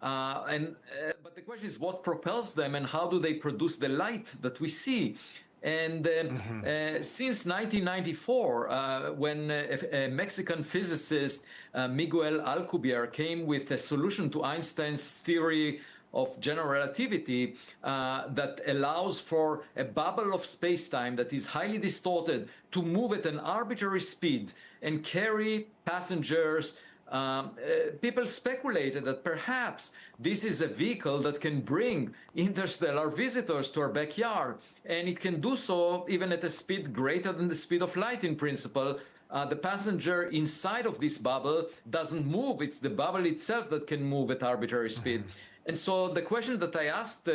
But the question is, what propels them, and how do they produce the light that we see? And since 1994, when a Mexican physicist, Miguel Alcubierre, came with a solution to Einstein's theory of general relativity that allows for a bubble of space-time that is highly distorted to move at an arbitrary speed and carry passengers. People speculated that perhaps this is a vehicle that can bring interstellar visitors to our backyard, and it can do so even at a speed greater than the speed of light in principle. The passenger inside of this bubble doesn't move. It's the bubble itself that can move at arbitrary speed. And so the question that I asked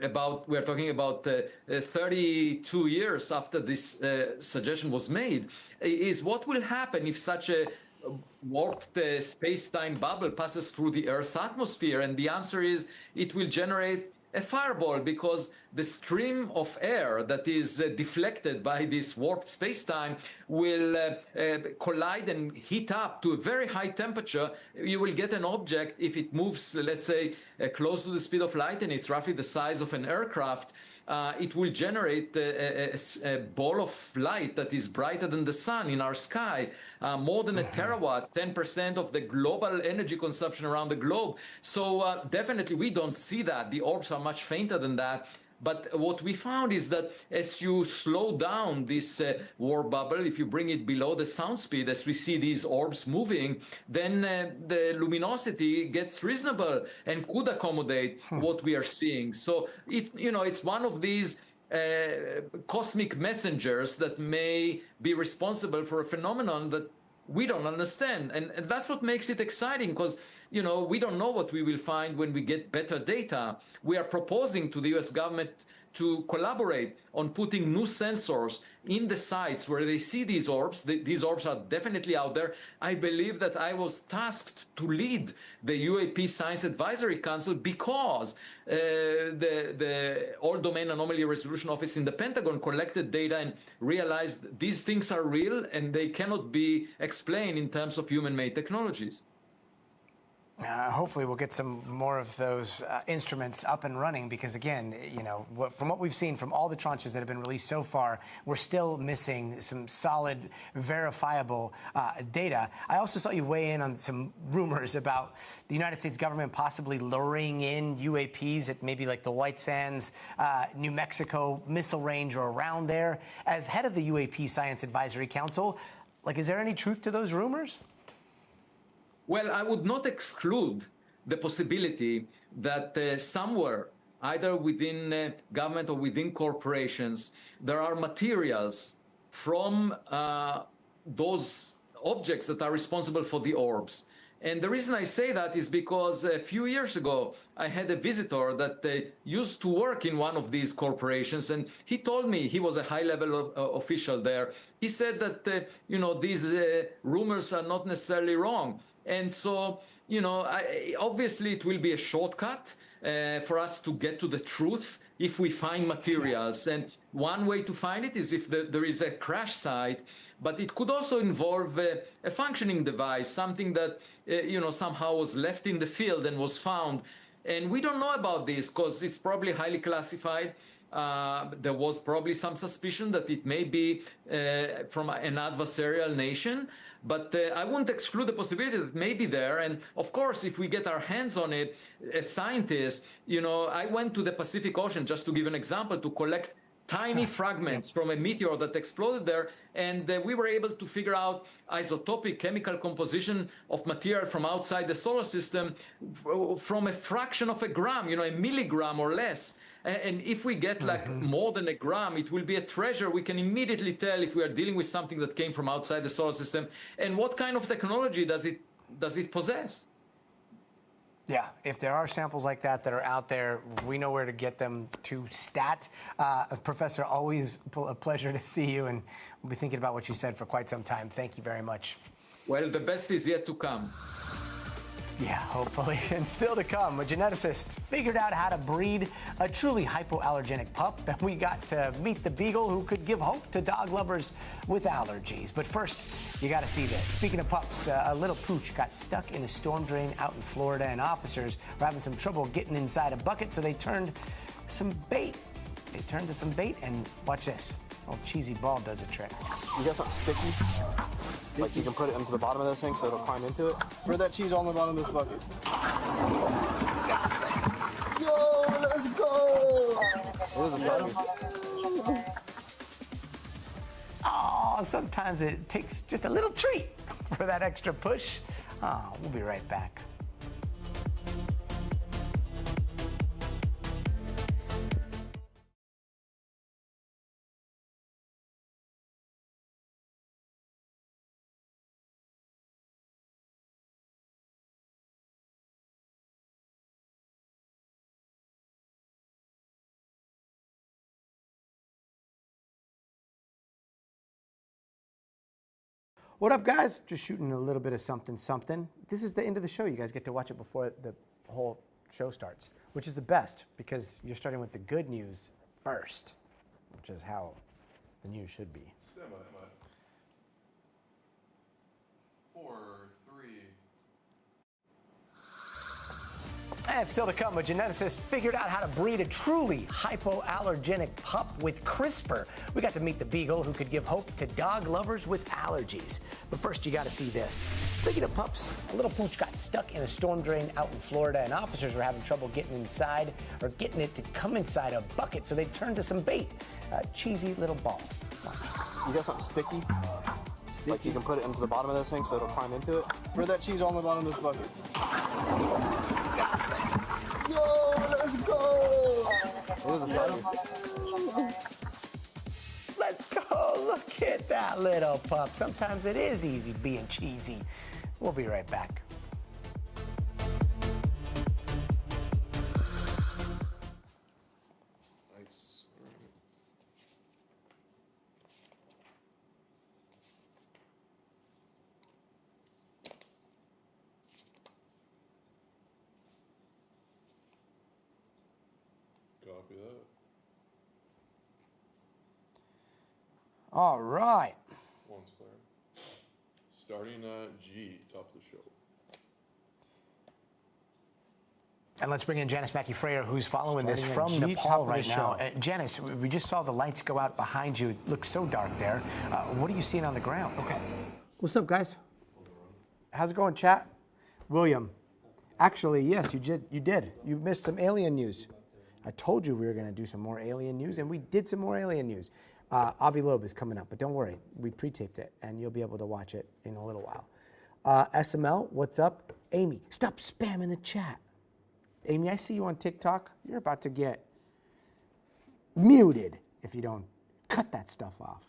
about, we're talking about 32 years after this suggestion was made, is what will happen if such a warped space-time bubble passes through the Earth's atmosphere? And the answer is it will generate a fireball, because the stream of air that is deflected by this warped space-time will collide and heat up to a very high temperature. You will get an object, if it moves, let's say, close to the speed of light, and it's roughly the size of an aircraft, it will generate a ball of light that is brighter than the sun in our sky, more than a terawatt, 10% of the global energy consumption around the globe. So definitely we don't see that. The orbs are much fainter than that. But what we found is that as you slow down this warp bubble, if you bring it below the sound speed, as we see these orbs moving, then the luminosity gets reasonable and could accommodate what we are seeing. So it's one of these cosmic messengers that may be responsible for a phenomenon that we don't understand. And that's what makes it exciting, because we don't know what we will find when we get better data. We are proposing to the US government to collaborate on putting new sensors in the sites where they see these orbs. These orbs are definitely out there. I believe that I was tasked to lead the UAP Science Advisory Council because the All-Domain Anomaly Resolution Office in the Pentagon collected data and realized these things are real and they cannot be explained in terms of human-made technologies. Hopefully we'll get some more of those instruments up and running, because again, from what we've seen from all the tranches that have been released so far, we're still missing some solid, verifiable data. I also saw you weigh in on some rumors about the United States government possibly luring in UAPs at maybe like the White Sands, New Mexico missile range or around there. As head of the UAP Science Advisory Council, is there any truth to those rumors? Well, I would not exclude the possibility that somewhere, either within government or within corporations, there are materials from those objects that are responsible for the orbs. And the reason I say that is because a few years ago, I had a visitor that used to work in one of these corporations, and he told me, he was a high-level official there. He said that, these rumors are not necessarily wrong. And so, obviously it will be a shortcut for us to get to the truth if we find materials. And one way to find it is if there is a crash site, but it could also involve a functioning device, something that, somehow was left in the field and was found. And we don't know about this because it's probably highly classified. There was probably some suspicion that it may be from an adversarial nation. But I wouldn't exclude the possibility that it may be there. And of course, if we get our hands on it as scientists, I went to the Pacific Ocean, just to give an example, to collect tiny fragments from a meteor that exploded there. And we were able to figure out isotopic chemical composition of material from outside the solar system from a fraction of a gram, a milligram or less. And if we get more than a gram, it will be a treasure. We can immediately tell if we are dealing with something that came from outside the solar system and what kind of technology does it possess. Yeah, if there are samples like that are out there, we know where to get them to STAT. Professor, always a pleasure to see you, and we'll be thinking about what you said for quite some time. Thank you very much. Well, the best is yet to come. Yeah, hopefully. And still to come, a geneticist figured out how to breed a truly hypoallergenic pup, and we got to meet the beagle who could give hope to dog lovers with allergies. But first, you got to see this. Speaking of pups, a little pooch got stuck in a storm drain out in Florida, and officers were having some trouble getting inside a bucket, so they turned some bait. They turned to some bait, and watch this. Old cheesy ball does a trick. You got something sticky? Like you can put it into the bottom of this thing so it'll climb into it. Spread that cheese on the bottom of this bucket. Yo, let's go! It is a Oh, sometimes it takes just a little treat for that extra push. Oh, we'll be right back. What up, guys? Just shooting a little bit of something. This is the end of the show. You guys get to watch it before the whole show starts, which is the best because you're starting with the good news first, which is how the news should be. Stand by. 4, 3. And still to come, a geneticist figured out how to breed a truly hypoallergenic pup with CRISPR. We got to meet the beagle who could give hope to dog lovers with allergies. But first, you got to see this. Speaking of pups, a little pooch got stuck in a storm drain out in Florida, and officers were having trouble getting inside or getting it to come inside a bucket, so they turned to some bait. A cheesy little ball. Watch. You got something sticky? Like you can put it into the bottom of this thing so it'll climb into it. Spread that cheese on the bottom of this bucket. Yo, let's go! It is a button. Let's go. Look at that little pup. Sometimes it is easy being cheesy. We'll be right back. Nice. Copy that. All right. Once clear. Starting at G, top of the show. And let's bring in Janice Mackey-Freyer, who's following this from Starting at G, Nepal top of right the now. show. Janice, we just saw the lights go out behind you. It looks so dark there. What are you seeing on the ground? Okay. What's up, guys? How's it going, chat? William. Actually, yes, you did. You missed some alien news. I told you we were going to do some more alien news, and we did some more alien news. Avi Loeb is coming up, but don't worry. We pre-taped it, and you'll be able to watch it in a little while. SML, what's up? Amy, stop spamming the chat. Amy, I see you on TikTok. You're about to get muted if you don't cut that stuff off.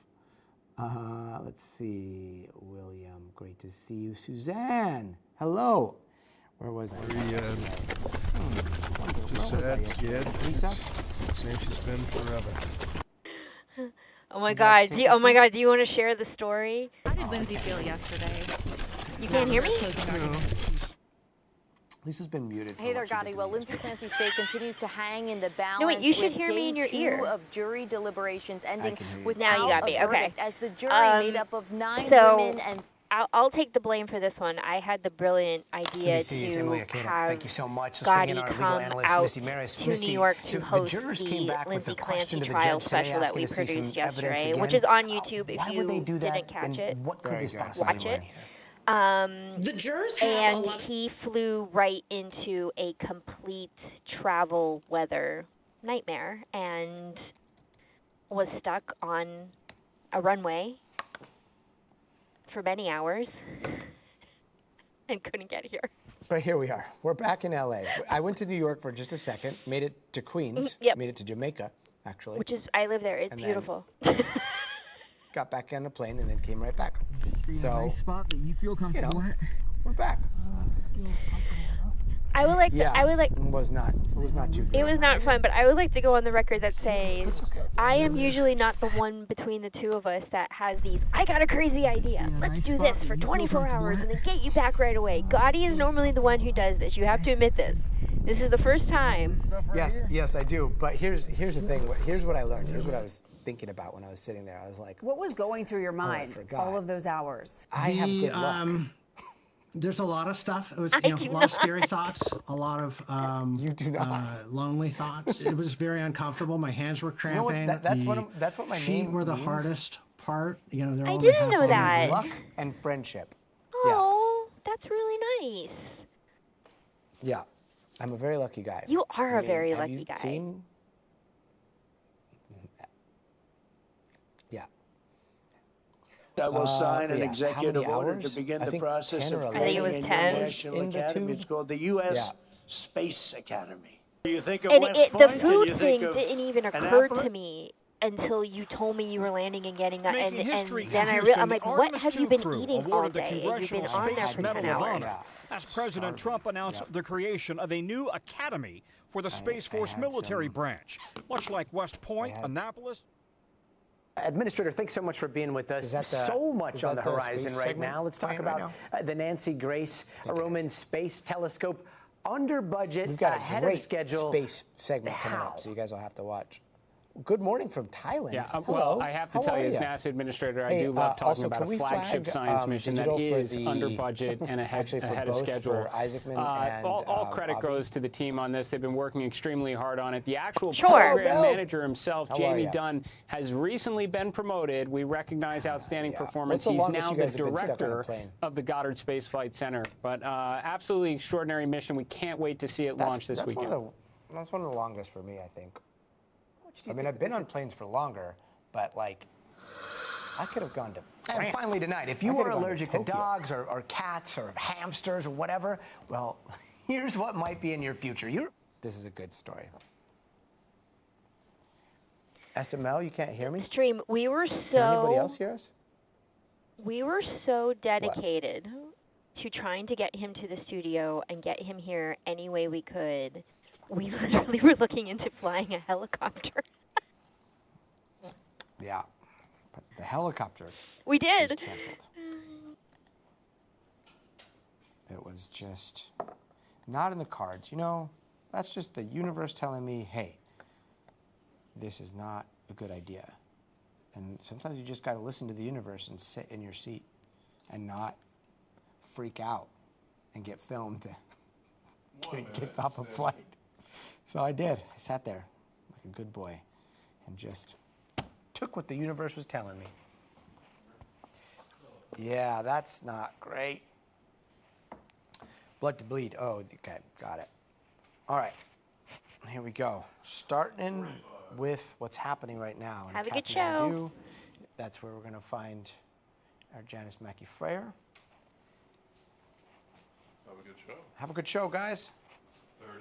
Let's see. William, great to see you. Suzanne, hello. Where was I? Where was I yesterday? Lisa? Same she's been forever. Oh my God! Do you want to share the story? How did Lindsay feel yesterday? You can't hear me? Lisa's been muted. Hey there, Gotti. Well, Lindsay Clancy's fate continues to hang in the balance. No, wait, you should with hear me in your day ear. 2 of jury deliberations ending without Now you got me. a Okay. verdict, as the jury made up of 9 so women and. I'll take the blame for this one. I had the brilliant idea NBC's to Emily Akeda. have Thank you so much. Let's bring in Gotti our legal come analyst, out Misty Maris. to Misty, New York so to the host jurors the came back with Lindsay a question to Clancy the trial judge today special that asking we to see some produced evidence yesterday, again. which is on YouTube if Why you would they do that? didn't catch And it. what could this Watch possibly it. mean here? The jurors have a lot of... He flew right into a complete travel weather nightmare and was stuck on a runway for many hours and couldn't get here. But here we are. We're back in LA. I went to New York for just a second, made it to Queens, made it to Jamaica, actually. Which is, I live there. It's And beautiful. Got back on the plane and then came right back. So, a nice spot that you feel comfortable at? We're back. I I would like. Yeah, I would like. it was not too good. It was not fun, but I would like to go on the record that says I am usually not the one between the two of us that has these. I got a crazy idea. Let's do this for 24 hours and then get you back right away. Gotti is normally the one who does this. You have to admit this. This is the first time. Yes, I do. But here's the thing. Here's what I learned. Here's what I was thinking about when I was sitting there. I was like, What was going through your mind all of those hours? I have good luck. There's a lot of stuff. It was a lot of scary thoughts, a lot of lonely thoughts. It was very uncomfortable. My hands were cramping. That's what my feet name were the means. hardest part. You know, they're I only didn't know that. Luck and friendship. Oh, that's really nice. Yeah, I'm a very lucky guy. You are a very have lucky you guy. Seen? Yeah. I will sign an How executive many order hours? to begin I the think process 10 or of 11 I think it was creating a 10. national In the academy. two? It's called the U.S. Yeah. Space Academy. You think of And West the Point, and food you thing think of didn't even occur Annapolis? to me until you told me you were landing and getting up. Making And history then in I'm Houston, like, the what Artemis have you II been crew eating all awarded the day? And you've been Congressional on there Space for Medal 10 of hours. Honor as President Trump announced the creation of a new academy for the Space Force military branch, much like West Point, Annapolis. Administrator, thanks so much for being with us. So much on the horizon right now. Let's talk about the Nancy Grace Roman Space Telescope. Under budget, We've got ahead a great of schedule. space segment coming up, so you guys will have to watch. Good morning from Thailand. Yeah, Hello. well, I have to How tell you, are as ya? NASA administrator, Hey, I do love also, talking about can a we flagship flag, science mission that digital for is the- under budget and ahead actually for of both, schedule. for Isaacman and, all credit Avi? goes to the team on this. They've been working extremely hard on it. The actual Sure. program Hello, Bill. manager himself, How are Jamie ya? Dunn, has recently been promoted. We recognize outstanding performance. What's the He's longest now you the guys have been stuck on a director plane? of the Goddard Space Flight Center. But absolutely extraordinary mission. We can't wait to see it launch this weekend. That's one of the longest for me, I think. I mean, I've been on planes for longer, but like, I could have gone to France. And finally tonight, if you are allergic to dogs or cats or hamsters or whatever, well, here's what might be in your future. This is a good story. SML, you can't hear me? Stream, we were Can anybody else so hear us? we were so dedicated to trying to get him to the studio and get him here any way we could. We literally were looking into flying a helicopter. Yeah, but the helicopter We did. was canceled. It was just not in the cards. You know, that's just the universe telling me, hey, this is not a good idea. And sometimes you just got to listen to the universe and sit in your seat and not freak out and get filmed getting kicked off a flight. So I did. I sat there like a good boy and just took what the universe was telling me. Yeah, that's not great. Blood to bleed. Oh, okay, got it. All right, here we go. Starting with what's happening right now. Have a good show. Kathmandu. That's where we're going to find our Janice Mackey Freyer. Have a good show. Have a good show, guys. 30.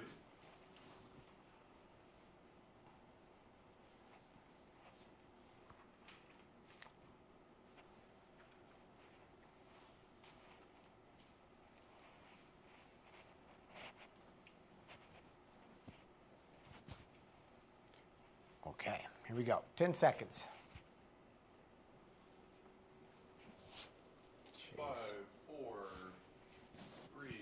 Okay, here we go. 10 seconds. 5, 4, 3.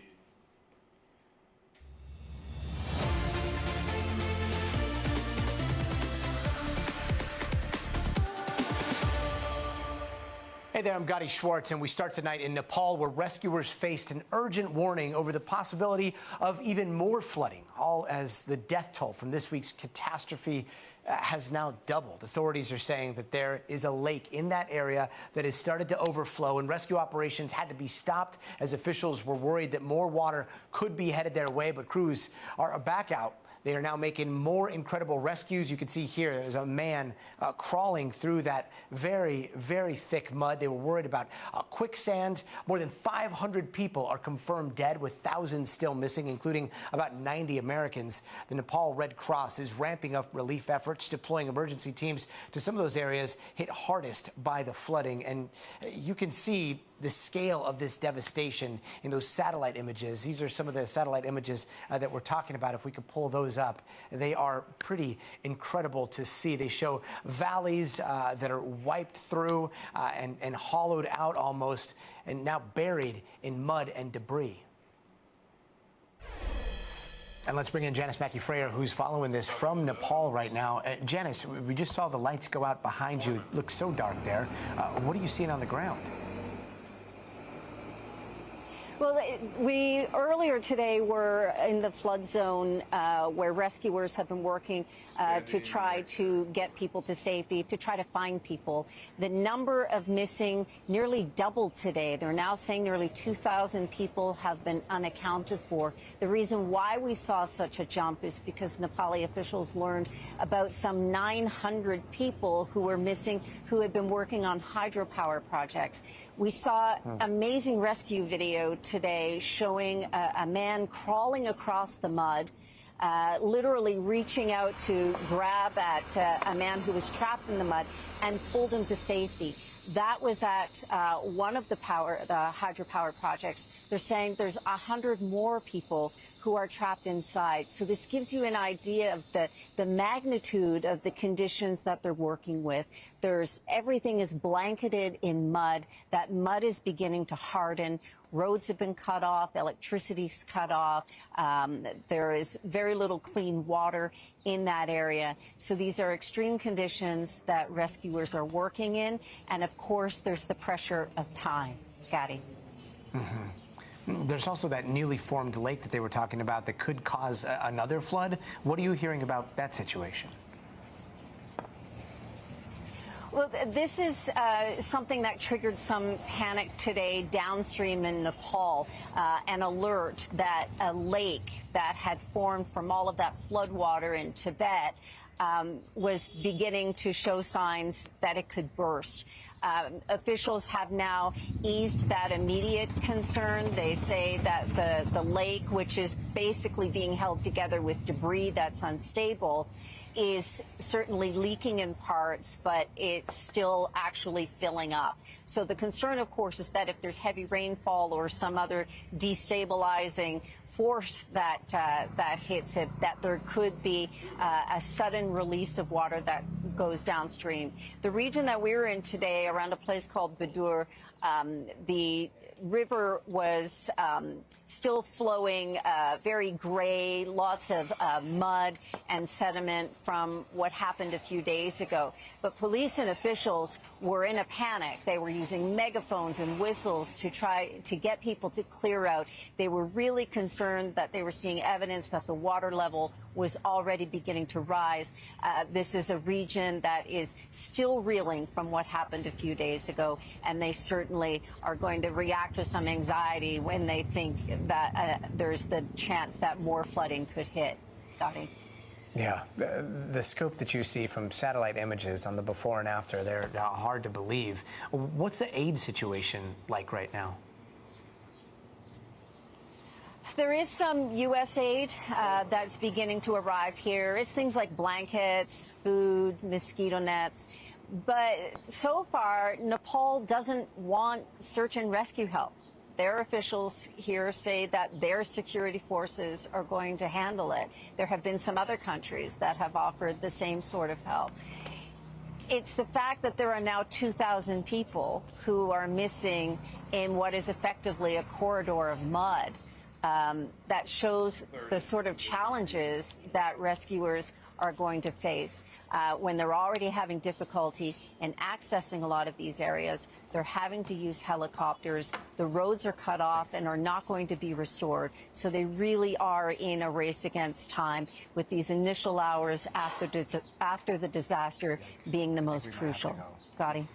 Hey there, I'm Gotti Schwartz, and we start tonight in Nepal, where rescuers faced an urgent warning over the possibility of even more flooding, all as the death toll from this week's catastrophe has now doubled. Authorities are saying that there is a lake in that area that has started to overflow, and rescue operations had to be stopped as officials were worried that more water could be headed their way, but crews are back out. They are now making more incredible rescues. You can see here, there's a man crawling through that very, very thick mud. They were worried about quicksand. More than 500 people are confirmed dead, with thousands still missing, including about 90 Americans. The Nepal Red Cross is ramping up relief efforts. March, deploying emergency teams to some of those areas hit hardest by the flooding. And you can see the scale of this devastation in those satellite images. These are some of the satellite images that we're talking about. If we could pull those up, they are pretty incredible to see. They show valleys that are wiped through and hollowed out almost, and now buried in mud and debris. And let's bring in Janice Mackey-Freyer, who's following this from Nepal right now. Janice, we just saw the lights go out behind you. It looks so dark there. What are you seeing on the ground? Well, we earlier today were in the flood zone where rescuers have been working to try to get people to safety, to try to find people. The number of missing nearly doubled today. They're now saying nearly 2,000 people have been unaccounted for. The reason why we saw such a jump is because Nepali officials learned about some 900 people who were missing, who had been working on hydropower projects. We saw amazing rescue video today showing a man crawling across the mud, literally reaching out to grab at a man who was trapped in the mud and pulled him to safety. That was at one of the hydropower projects. They're saying there's 100 more people who are trapped inside. So this gives you an idea of the magnitude of the conditions that they're working with. Everything is blanketed in mud. That mud is beginning to harden. Roads have been cut off, electricity's cut off. There is very little clean water in that area. So these are extreme conditions that rescuers are working in. And of course, there's the pressure of time. Gadi. There's also that newly formed lake that they were talking about that could cause another flood. What are you hearing about that situation? Well, this is something that triggered some panic today downstream in Nepal, an alert that a lake that had formed from all of that flood water in Tibet was beginning to show signs that it could burst. Officials have now eased that immediate concern. They say that the lake, which is basically being held together with debris that's unstable, is certainly leaking in parts, but it's still actually filling up. So the concern, of course, is that if there's heavy rainfall or some other destabilizing force that hits it, that there could be a sudden release of water that goes downstream. The region that we're in today, around a place called Badur, the river was still flowing, very gray, lots of mud and sediment from what happened a few days ago. But police and officials were in a panic. They were using megaphones and whistles to try to get people to clear out. They were really concerned that they were seeing evidence that the water level was already beginning to rise. This is a region that is still reeling from what happened a few days ago, and they certainly are going to react with some anxiety when they think that there's the chance that more flooding could hit. Dottie. Yeah, the scope that you see from satellite images on the before and after, they're hard to believe. What's the aid situation like right now? There is some U.S. aid that's beginning to arrive here. It's things like blankets, food, mosquito nets. But so far, Nepal doesn't want search and rescue help. Their officials here say that their security forces are going to handle it. There have been some other countries that have offered the same sort of help. It's the fact that there are now 2,000 people who are missing in what is effectively a corridor of mud that shows the sort of challenges that rescuers are going to face when they're already having difficulty in accessing a lot of these areas. They're having to use helicopters. The roads are cut off and are not going to be restored. So they really are in a race against time, with these initial hours after the disaster being the most crucial. Gotti.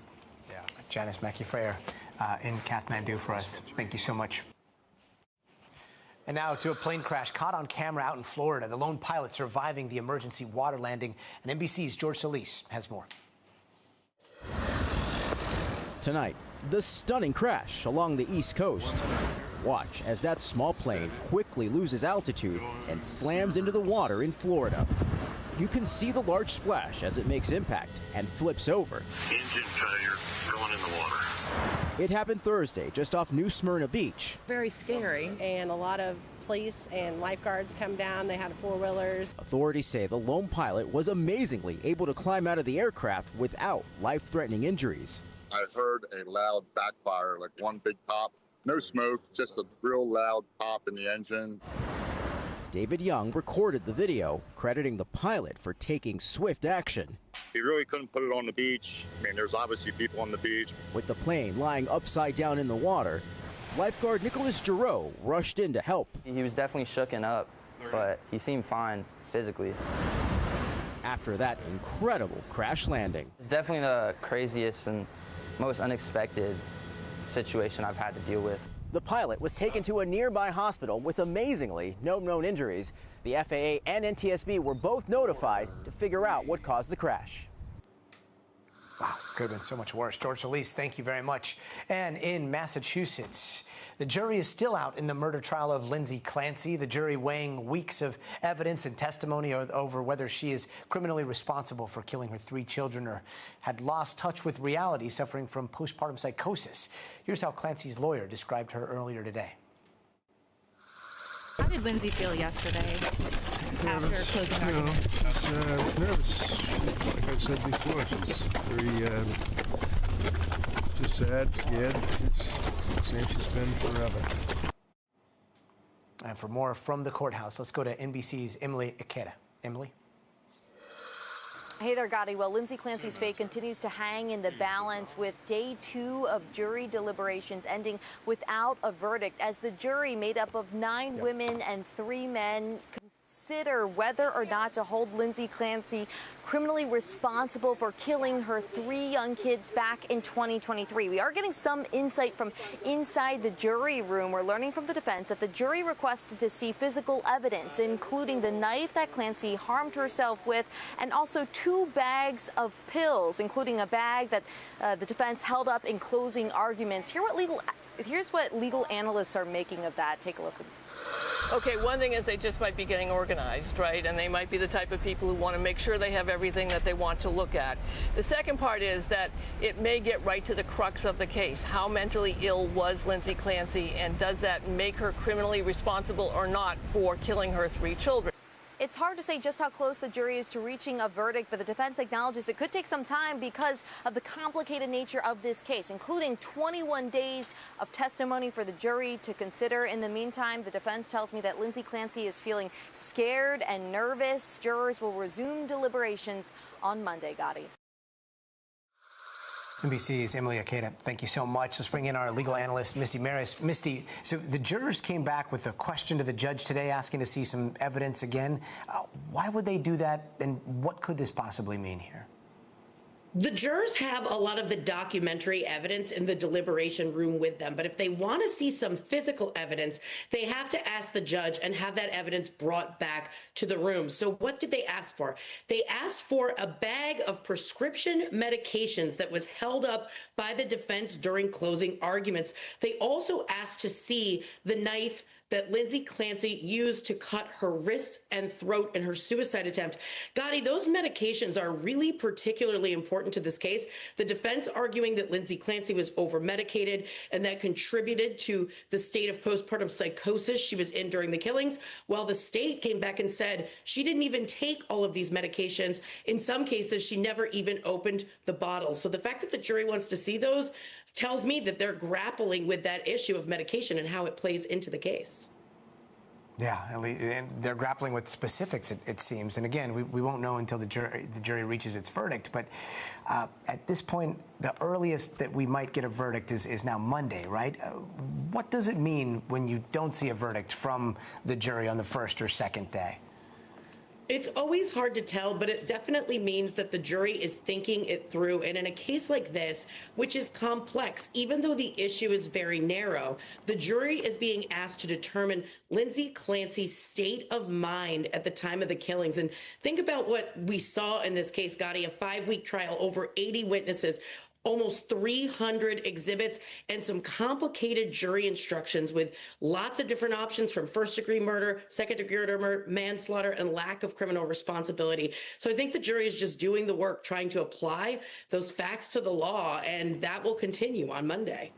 Yeah. Janice Mackey-Freyer in Kathmandu for us. Thank you so much. And now to a plane crash caught on camera out in Florida. The lone pilot surviving the emergency water landing. And NBC's George Solis has more. Tonight, the stunning crash along the East Coast. Watch as that small plane quickly loses altitude and slams into the water in Florida. You can see the large splash as it makes impact and flips over. Engine failure, going in the water. It happened Thursday, just off New Smyrna Beach. Very scary, and a lot of police and lifeguards come down. They had four-wheelers. Authorities say the lone pilot was amazingly able to climb out of the aircraft without life-threatening injuries. I heard a loud backfire, like one big pop. No smoke, just a real loud pop in the engine. David Young recorded the video, crediting the pilot for taking swift action. He really couldn't put it on the beach. I mean, there's obviously people on the beach. With the plane lying upside down in the water, lifeguard Nicholas Giroux rushed in to help. He was definitely shooken up, but he seemed fine physically. After that incredible crash landing. It's definitely the craziest and most unexpected situation I've had to deal with. The pilot was taken to a nearby hospital with amazingly no known injuries. The FAA and NTSB were both notified to figure out what caused the crash. Wow, could have been so much worse. George Solis, thank you very much. And in Massachusetts, the jury is still out in the murder trial of Lindsay Clancy. The jury weighing weeks of evidence and testimony over whether she is criminally responsible for killing her 3 children or had lost touch with reality, suffering from postpartum psychosis. Here's how Clancy's lawyer described her earlier today. How did Lindsay feel yesterday after closing arguments? Nervous. Like I said before, she's very just sad, scared. It's the same she's been forever. And for more from the courthouse, let's go to NBC's Emily Ikeda. Emily? Hey there, Gotti. Well, Lindsay Clancy's fate continues to hang in the balance with day 2 of jury deliberations ending without a verdict as the jury made up of 9 women and 3 men consider whether or not to hold Lindsay Clancy criminally responsible for killing her 3 young kids back in 2023. We are getting some insight from inside the jury room. We're learning from the defense that the jury requested to see physical evidence, including the knife that Clancy harmed herself with, and also 2 bags of pills, including a bag that the defense held up in closing arguments. Here's what legal analysts are making of that. Take a listen. Okay, one thing is they just might be getting organized, right? And they might be the type of people who want to make sure they have everything that they want to look at. The second part is that it may get right to the crux of the case. How mentally ill was Lindsay Clancy, and does that make her criminally responsible or not for killing her 3 children? It's hard to say just how close the jury is to reaching a verdict, but the defense acknowledges it could take some time because of the complicated nature of this case, including 21 days of testimony for the jury to consider. In the meantime, the defense tells me that Lindsay Clancy is feeling scared and nervous. Jurors will resume deliberations on Monday, Gotti. NBC's Emily Ikeda, thank you so much. Let's bring in our legal analyst, Misty Maris. Misty, so the jurors came back with a question to the judge today asking to see some evidence again. Why would they do that, and what could this possibly mean here? The jurors have a lot of the documentary evidence in the deliberation room with them, but if they want to see some physical evidence, they have to ask the judge and have that evidence brought back to the room. So what did they ask for? They asked for a bag of prescription medications that was held up by the defense during closing arguments. They also asked to see the knife that Lindsay Clancy used to cut her wrists and throat in her suicide attempt. Gotti, those medications are really particularly important to this case. The defense arguing that Lindsay Clancy was over-medicated and that contributed to the state of postpartum psychosis she was in during the killings, while the state came back and said she didn't even take all of these medications. In some cases, she never even opened the bottles. So the fact that the jury wants to see those tells me that they're grappling with that issue of medication and how it plays into the case. Yeah, and they're grappling with specifics, it seems. And again, we won't know until the jury reaches its verdict. But at this point, the earliest that we might get a verdict is now Monday, right? What does it mean when you don't see a verdict from the jury on the first or second day? It's always hard to tell, but it definitely means that the jury is thinking it through. And in a case like this, which is complex, even though the issue is very narrow, the jury is being asked to determine Lindsay Clancy's state of mind at the time of the killings. And think about what we saw in this case, Gotti, a 5-week trial, over 80 witnesses, almost 300 exhibits and some complicated jury instructions with lots of different options from first-degree murder, second-degree murder, manslaughter, and lack of criminal responsibility. So I think the jury is just doing the work, trying to apply those facts to the law, and that will continue on Monday.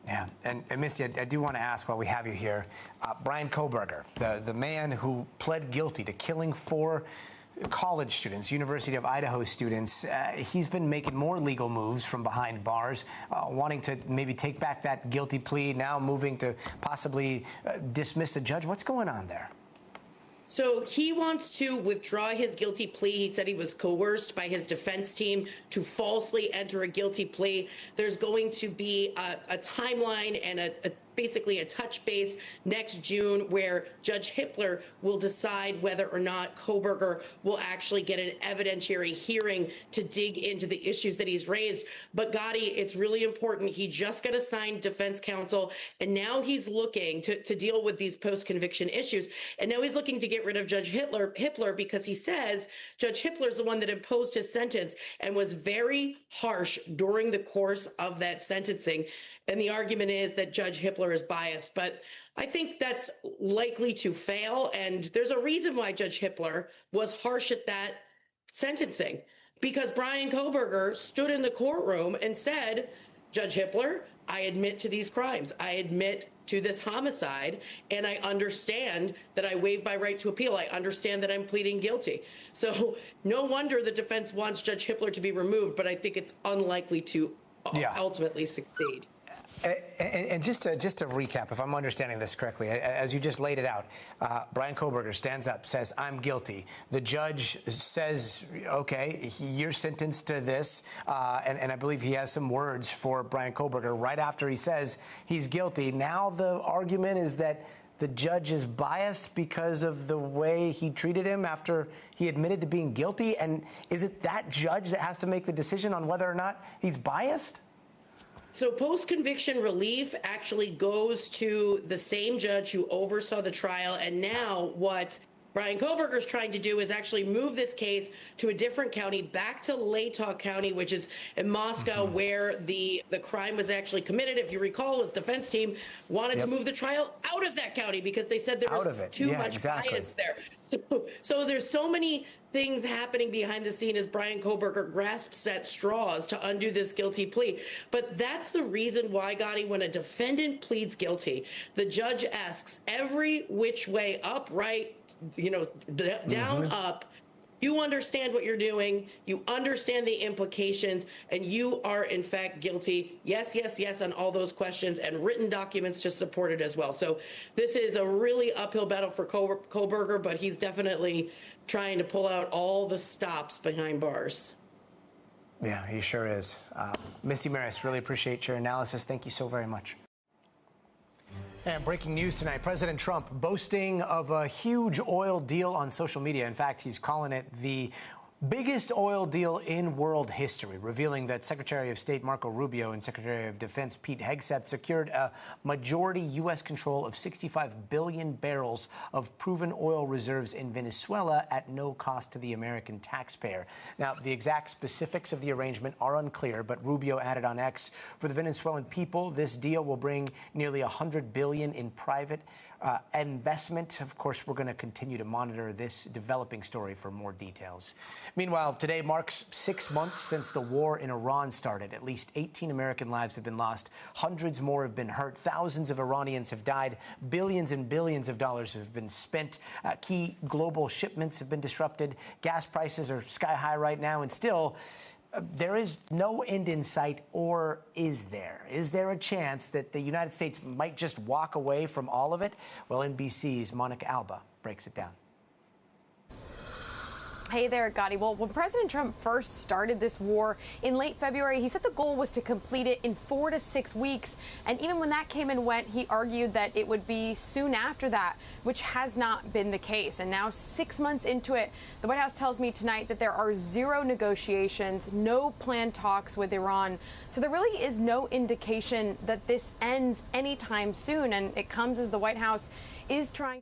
Yeah, and Misty, I do want to ask while we have you here, Bryan Kohberger, the man who pled guilty to killing 4 college students, University of Idaho students, he's been making more legal moves from behind bars, wanting to maybe take back that guilty plea, now moving to possibly dismiss a judge. What's going on there? So he wants to withdraw his guilty plea. He said he was coerced by his defense team to falsely enter a guilty plea. There's going to be a timeline and basically a touch base next June where Judge Hippler will decide whether or not Kohberger will actually get an evidentiary hearing to dig into the issues that he's raised. But Gotti, it's really important. He just got assigned defense counsel, and now he's looking to deal with these post-conviction issues. And now he's looking to get rid of Judge Hippler because he says Judge Hippler is the one that imposed his sentence and was very harsh during the course of that sentencing. And the argument is that Judge Hippler is biased, but I think that's likely to fail. And there's a reason why Judge Hippler was harsh at that sentencing, because Bryan Kohberger stood in the courtroom and said, Judge Hippler, I admit to these crimes. I admit to this homicide, and I understand that I waived my right to appeal. I understand that I'm pleading guilty. So no wonder the defense wants Judge Hippler to be removed, but I think it's unlikely to ultimately succeed. And just to recap, if I'm understanding this correctly, as you just laid it out, Bryan Kohberger stands up, says, I'm guilty. The judge says, okay, you're sentenced to this. And I believe he has some words for Bryan Kohberger right after he says he's guilty. Now the argument is that the judge is biased because of the way he treated him after he admitted to being guilty. And is it that judge that has to make the decision on whether or not he's biased? So post-conviction relief actually goes to the same judge who oversaw the trial. And now what Bryan Kohberger is trying to do is actually move this case to a different county, back to Latah County, which is in Moscow, where the crime was actually committed. If you recall, his defense team wanted to move the trial out of that county because they said there was too much bias there. So there's so many things happening behind the scene as Bryan Kohberger grasps at straws to undo this guilty plea. But that's the reason why, Gotti, when a defendant pleads guilty, the judge asks every which way, up, right, down, up. You understand what you're doing. You understand the implications, and you are, in fact, guilty. Yes, yes, yes on all those questions, and written documents to support it as well. So this is a really uphill battle for Kohberger, but he's definitely trying to pull out all the stops behind bars. Yeah, he sure is. Misty Maris, really appreciate your analysis. Thank you so very much. And breaking news tonight, President Trump boasting of a huge oil deal on social media. In fact, he's calling it the biggest oil deal in world history, revealing that Secretary of State Marco Rubio and Secretary of Defense Pete Hegseth secured a majority U.S. control of 65 billion barrels of proven oil reserves in Venezuela at no cost to the American taxpayer. Now, the exact specifics of the arrangement are unclear, but Rubio added on X, for the Venezuelan people, this deal will bring nearly $100 billion in private investment. Of course, we're going to continue to monitor this developing story for more details. Meanwhile, today marks 6 months since the war in Iran started. At least 18 American lives have been lost. Hundreds more have been hurt. Thousands of Iranians have died. Billions and billions of dollars have been spent. Key global shipments have been disrupted. Gas prices are sky high right now, and still, there is no end in sight, or is there? Is there a chance that the United States might just walk away from all of it? Well, NBC's Monica Alba breaks it down. Hey there, Gotti. Well, when President Trump first started this war in late February, he said the goal was to complete it in 4 to 6 weeks. And even when that came and went, he argued that it would be soon after that, which has not been the case. And now 6 months into it, the White House tells me tonight that there are 0 negotiations, no planned talks with Iran. So there really is no indication that this ends anytime soon. And it comes as the White House is trying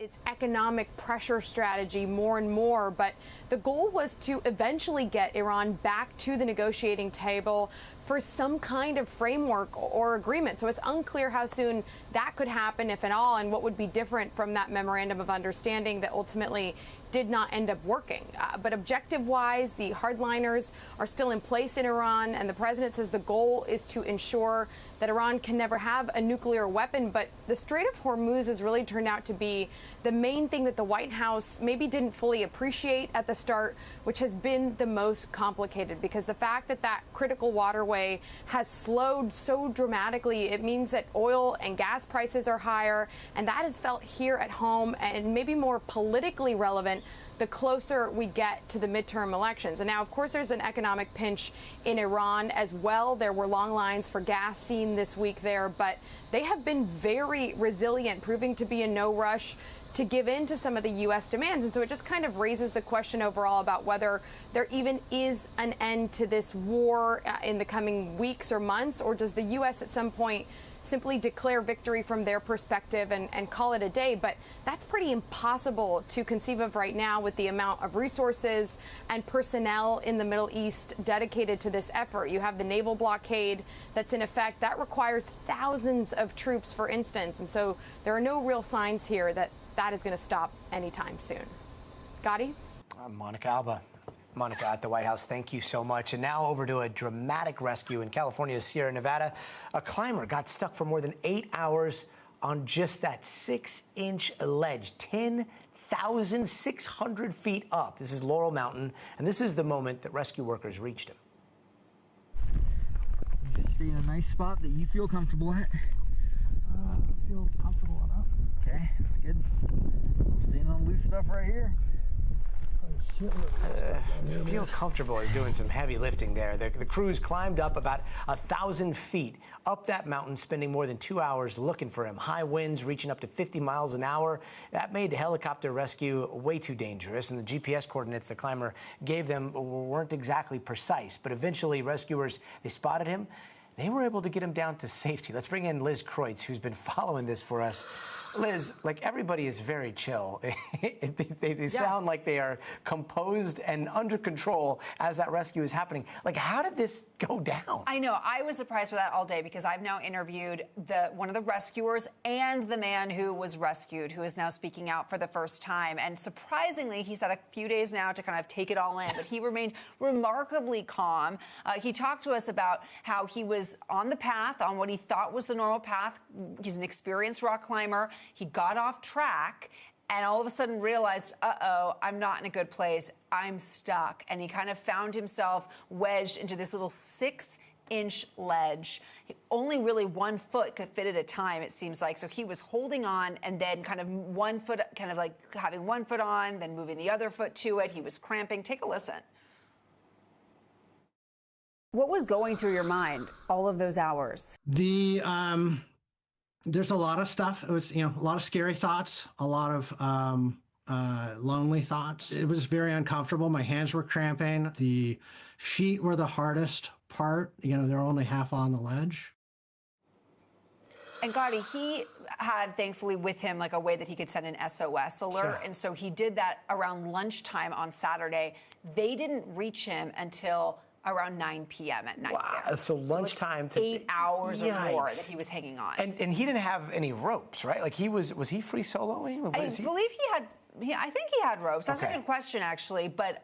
its economic pressure strategy more and more, but the goal was to eventually get Iran back to the negotiating table for some kind of framework or agreement. So it's unclear how soon that could happen, if at all, and what would be different from that memorandum of understanding that ultimately did not end up working. But objective-wise, the hardliners are still in place in Iran, and the president says the goal is to ensure that Iran can never have a nuclear weapon. But the Strait of Hormuz has really turned out to be the main thing that the White House maybe didn't fully appreciate at the start, which has been the most complicated, because the fact that that critical waterway has slowed so dramatically, it means that oil and gas prices are higher, and that is felt here at home and maybe more politically relevant the closer we get to the midterm elections. And now, of course, there's an economic pinch in Iran as well. There were long lines for gas seen this week there, but they have been very resilient, proving to be in no rush to give in to some of the U.S. demands. And so it just kind of raises the question overall about whether there even is an end to this war in the coming weeks or months, or does the U.S. at some point simply declare victory from their perspective and call it a day. But that's pretty impossible to conceive of right now with the amount of resources and personnel in the Middle East dedicated to this effort. You have the naval blockade that's in effect. That requires thousands of troops, for instance. And so there are no real signs here that that is going to stop anytime soon. Gotti? Monica Alba. Monica at the White House, thank you so much. And now over to a dramatic rescue in California's Sierra Nevada. A climber got stuck for more than 8 hours on just that 6-inch ledge, 10,600 feet up. This is Laurel Mountain, and this is the moment that rescue workers reached him. Just stay in a nice spot that you feel comfortable at. I feel comfortable enough. Okay, that's good. I'm staying on loose stuff right here. Feel comfortable as doing some heavy lifting there. The crews climbed up about 1,000 feet up that mountain, spending more than 2 hours looking for him. High winds reaching up to 50 miles an hour. That made helicopter rescue way too dangerous, and the GPS coordinates the climber gave them weren't exactly precise. But eventually, rescuers, they spotted him. They were able to get him down to safety. Let's bring in Liz Kreutz, who's been following this for us. Liz, like, everybody is very chill. They sound like they are composed and under control as that rescue is happening. Like, how did this go down? I know. I was surprised with that all day, because I've now interviewed one of the rescuers and the man who was rescued, who is now speaking out for the first time. And surprisingly, he's had a few days now to kind of take it all in, but he remained remarkably calm. He talked to us about how he was on the path, on what he thought was the normal path. He's an experienced rock climber. He got off track and all of a sudden realized, uh-oh, I'm not in a good place. I'm stuck. And he kind of found himself wedged into this little 6-inch ledge. Only really 1 foot could fit at a time, it seems like. So he was holding on and then kind of 1 foot, kind of like having 1 foot on, then moving the other foot to it. He was cramping. Take a listen. What was going through your mind all of those hours? There's a lot of stuff. It was, a lot of scary thoughts, a lot of lonely thoughts. It was very uncomfortable. My hands were cramping. The feet were the hardest part. They're only half on the ledge. And Gotti, he had, thankfully, with him, like a way that he could send an SOS alert. Sure. And so he did that around lunchtime on Saturday. They didn't reach him until around 9 p.m. at night. Wow. There. So lunchtime to 8 hours Yikes. or more that he was hanging on. And he didn't have any ropes, right? Like, was he free soloing? I believe he had. I think he had ropes. That's a good question, actually. But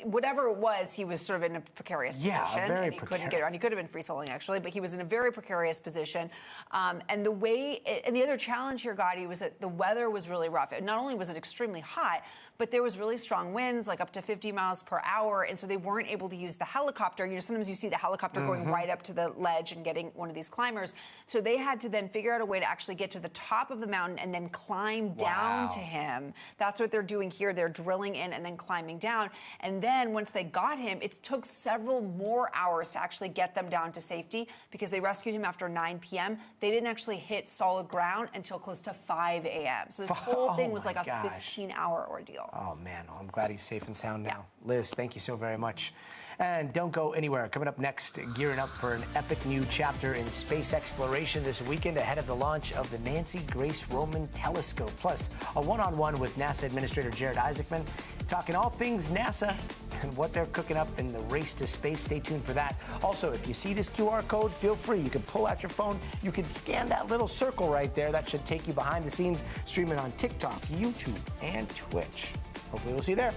whatever it was, he was sort of in a precarious position. Yeah, very and he precarious. Couldn't get around. He could have been free soloing, actually, but he was in a very precarious position. And the other challenge here, Gotti, was that the weather was really rough. Not only was it extremely hot, but there was really strong winds, like up to 50 miles per hour, and so they weren't able to use the helicopter. Sometimes you see the helicopter going right up to the ledge and getting one of these climbers. So they had to then figure out a way to actually get to the top of the mountain and then climb down to him. him. That's what they're doing here. They're drilling in and then climbing down. And then once they got him, it took several more hours to actually get them down to safety because they rescued him after 9 p.m. They didn't actually hit solid ground until close to 5 a.m. So this whole thing was like a 15-hour ordeal. Oh, man. Well, I'm glad he's safe and sound now. Yeah. Liz, thank you so very much. And don't go anywhere. Coming up next, gearing up for an epic new chapter in space exploration this weekend ahead of the launch of the Nancy Grace Roman Telescope. Plus, a one-on-one with NASA Administrator Jared Isaacman, talking all things NASA and what they're cooking up in the race to space. Stay tuned for that. Also, if you see this QR code, feel free. You can pull out your phone. You can scan that little circle right there. That should take you behind the scenes, streaming on TikTok, YouTube, and Twitch. Hopefully we'll see you there.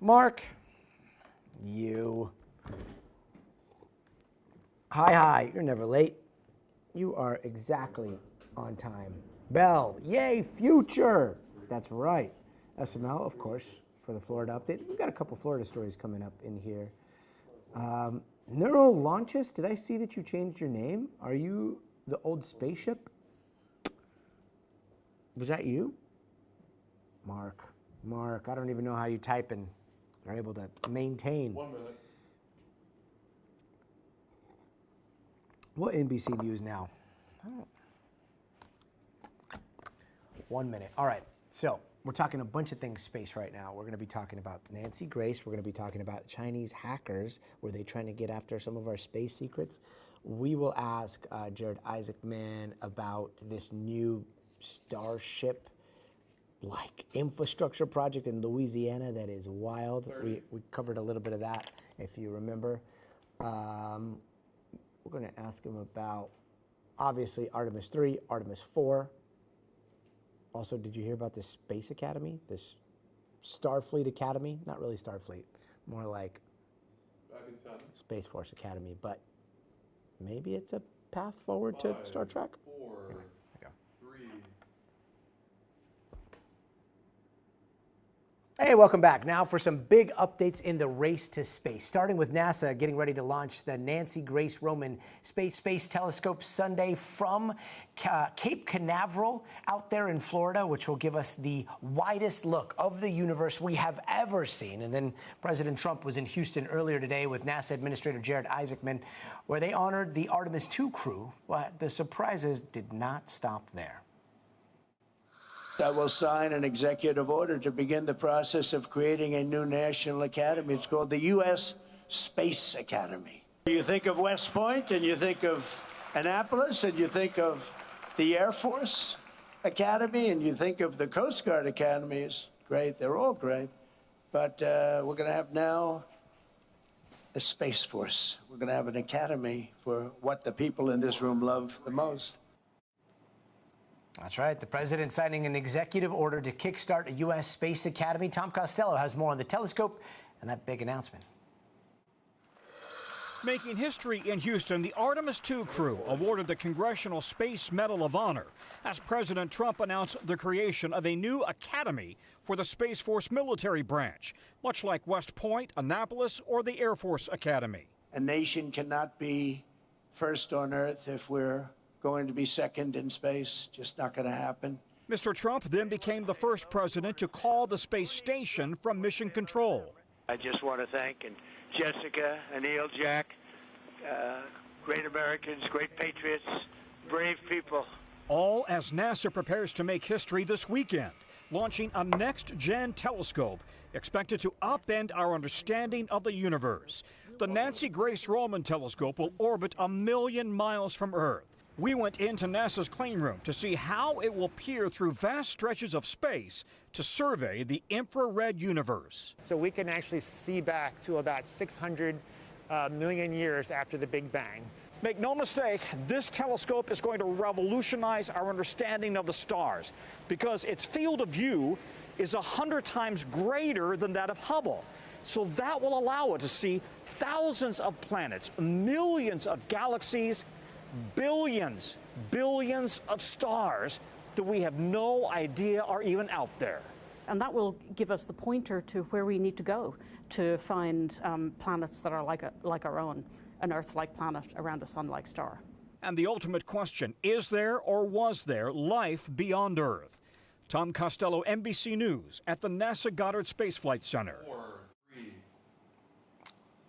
Mark, you. Hi, you're never late. You are exactly on time. Bell, yay, future. That's right. SML, of course, for the Florida update. We've got a couple Florida stories coming up in here. Neural Launches, did I see that you changed your name? Are you the old spaceship? Was that you? Mark, I don't even know how you type and are able to maintain. 1 minute. What NBC News now? 1 minute. All right. So we're talking a bunch of things space right now. We're going to be talking about Nancy Grace. We're going to be talking about Chinese hackers. Were they trying to get after some of our space secrets? We will ask Jared Isaacman about this new Starship like infrastructure project in Louisiana that is wild. We covered a little bit of that, if you remember. We're going to ask him about, obviously, Artemis 3, Artemis 4. Also, did you hear about this Space Academy, this Starfleet Academy? Not really Starfleet, more like Space Force Academy, but maybe it's a path forward to Star Trek? 4, 3. Hey, welcome back. Now for some big updates in the race to space. Starting with NASA getting ready to launch the Nancy Grace Roman Space Telescope Sunday from Cape Canaveral out there in Florida, which will give us the widest look of the universe we have ever seen. And then President Trump was in Houston earlier today with NASA Administrator Jared Isaacman, where they honored the Artemis II crew. But the surprises did not stop there. I will sign an executive order to begin the process of creating a new national academy. It's called the U.S. Space Academy. You think of West Point, and you think of Annapolis, and you think of the Air Force Academy, and you think of the Coast Guard academies. Great, they're all great. But we're going to have now a Space Force. We're going to have an academy for what the people in this room love the most. That's right. The president signing an executive order to kickstart a U.S. Space Academy. Tom Costello has more on the telescope and that big announcement. Making history in Houston, the Artemis II crew awarded the Congressional Space Medal of Honor as President Trump announced the creation of a new academy for the Space Force military branch, much like West Point, Annapolis, or the Air Force Academy. A nation cannot be first on Earth if we're going to be second in space. Just not going to happen. Mr. Trump then became the first president to call the space station from mission control. I just want to thank Jessica, Anil, Jack, great Americans, great patriots, brave people. All as NASA prepares to make history this weekend, launching a next-gen telescope expected to upend our understanding of the universe. The Nancy Grace Roman Telescope will orbit 1 million miles from Earth. We went into NASA's clean room to see how it will peer through vast stretches of space to survey the infrared universe. So we can actually see back to about 600 million years after the Big Bang. Make no mistake, this telescope is going to revolutionize our understanding of the stars because its field of view is 100 times greater than that of Hubble. So that will allow it to see thousands of planets, millions of galaxies, billions of stars that we have no idea are even out there. And that will give us the pointer to where we need to go to find planets that are like our own, an Earth-like planet around a sun-like star. And the ultimate question, is there or was there life beyond Earth? Tom Costello, NBC News at the NASA Goddard Space Flight Center.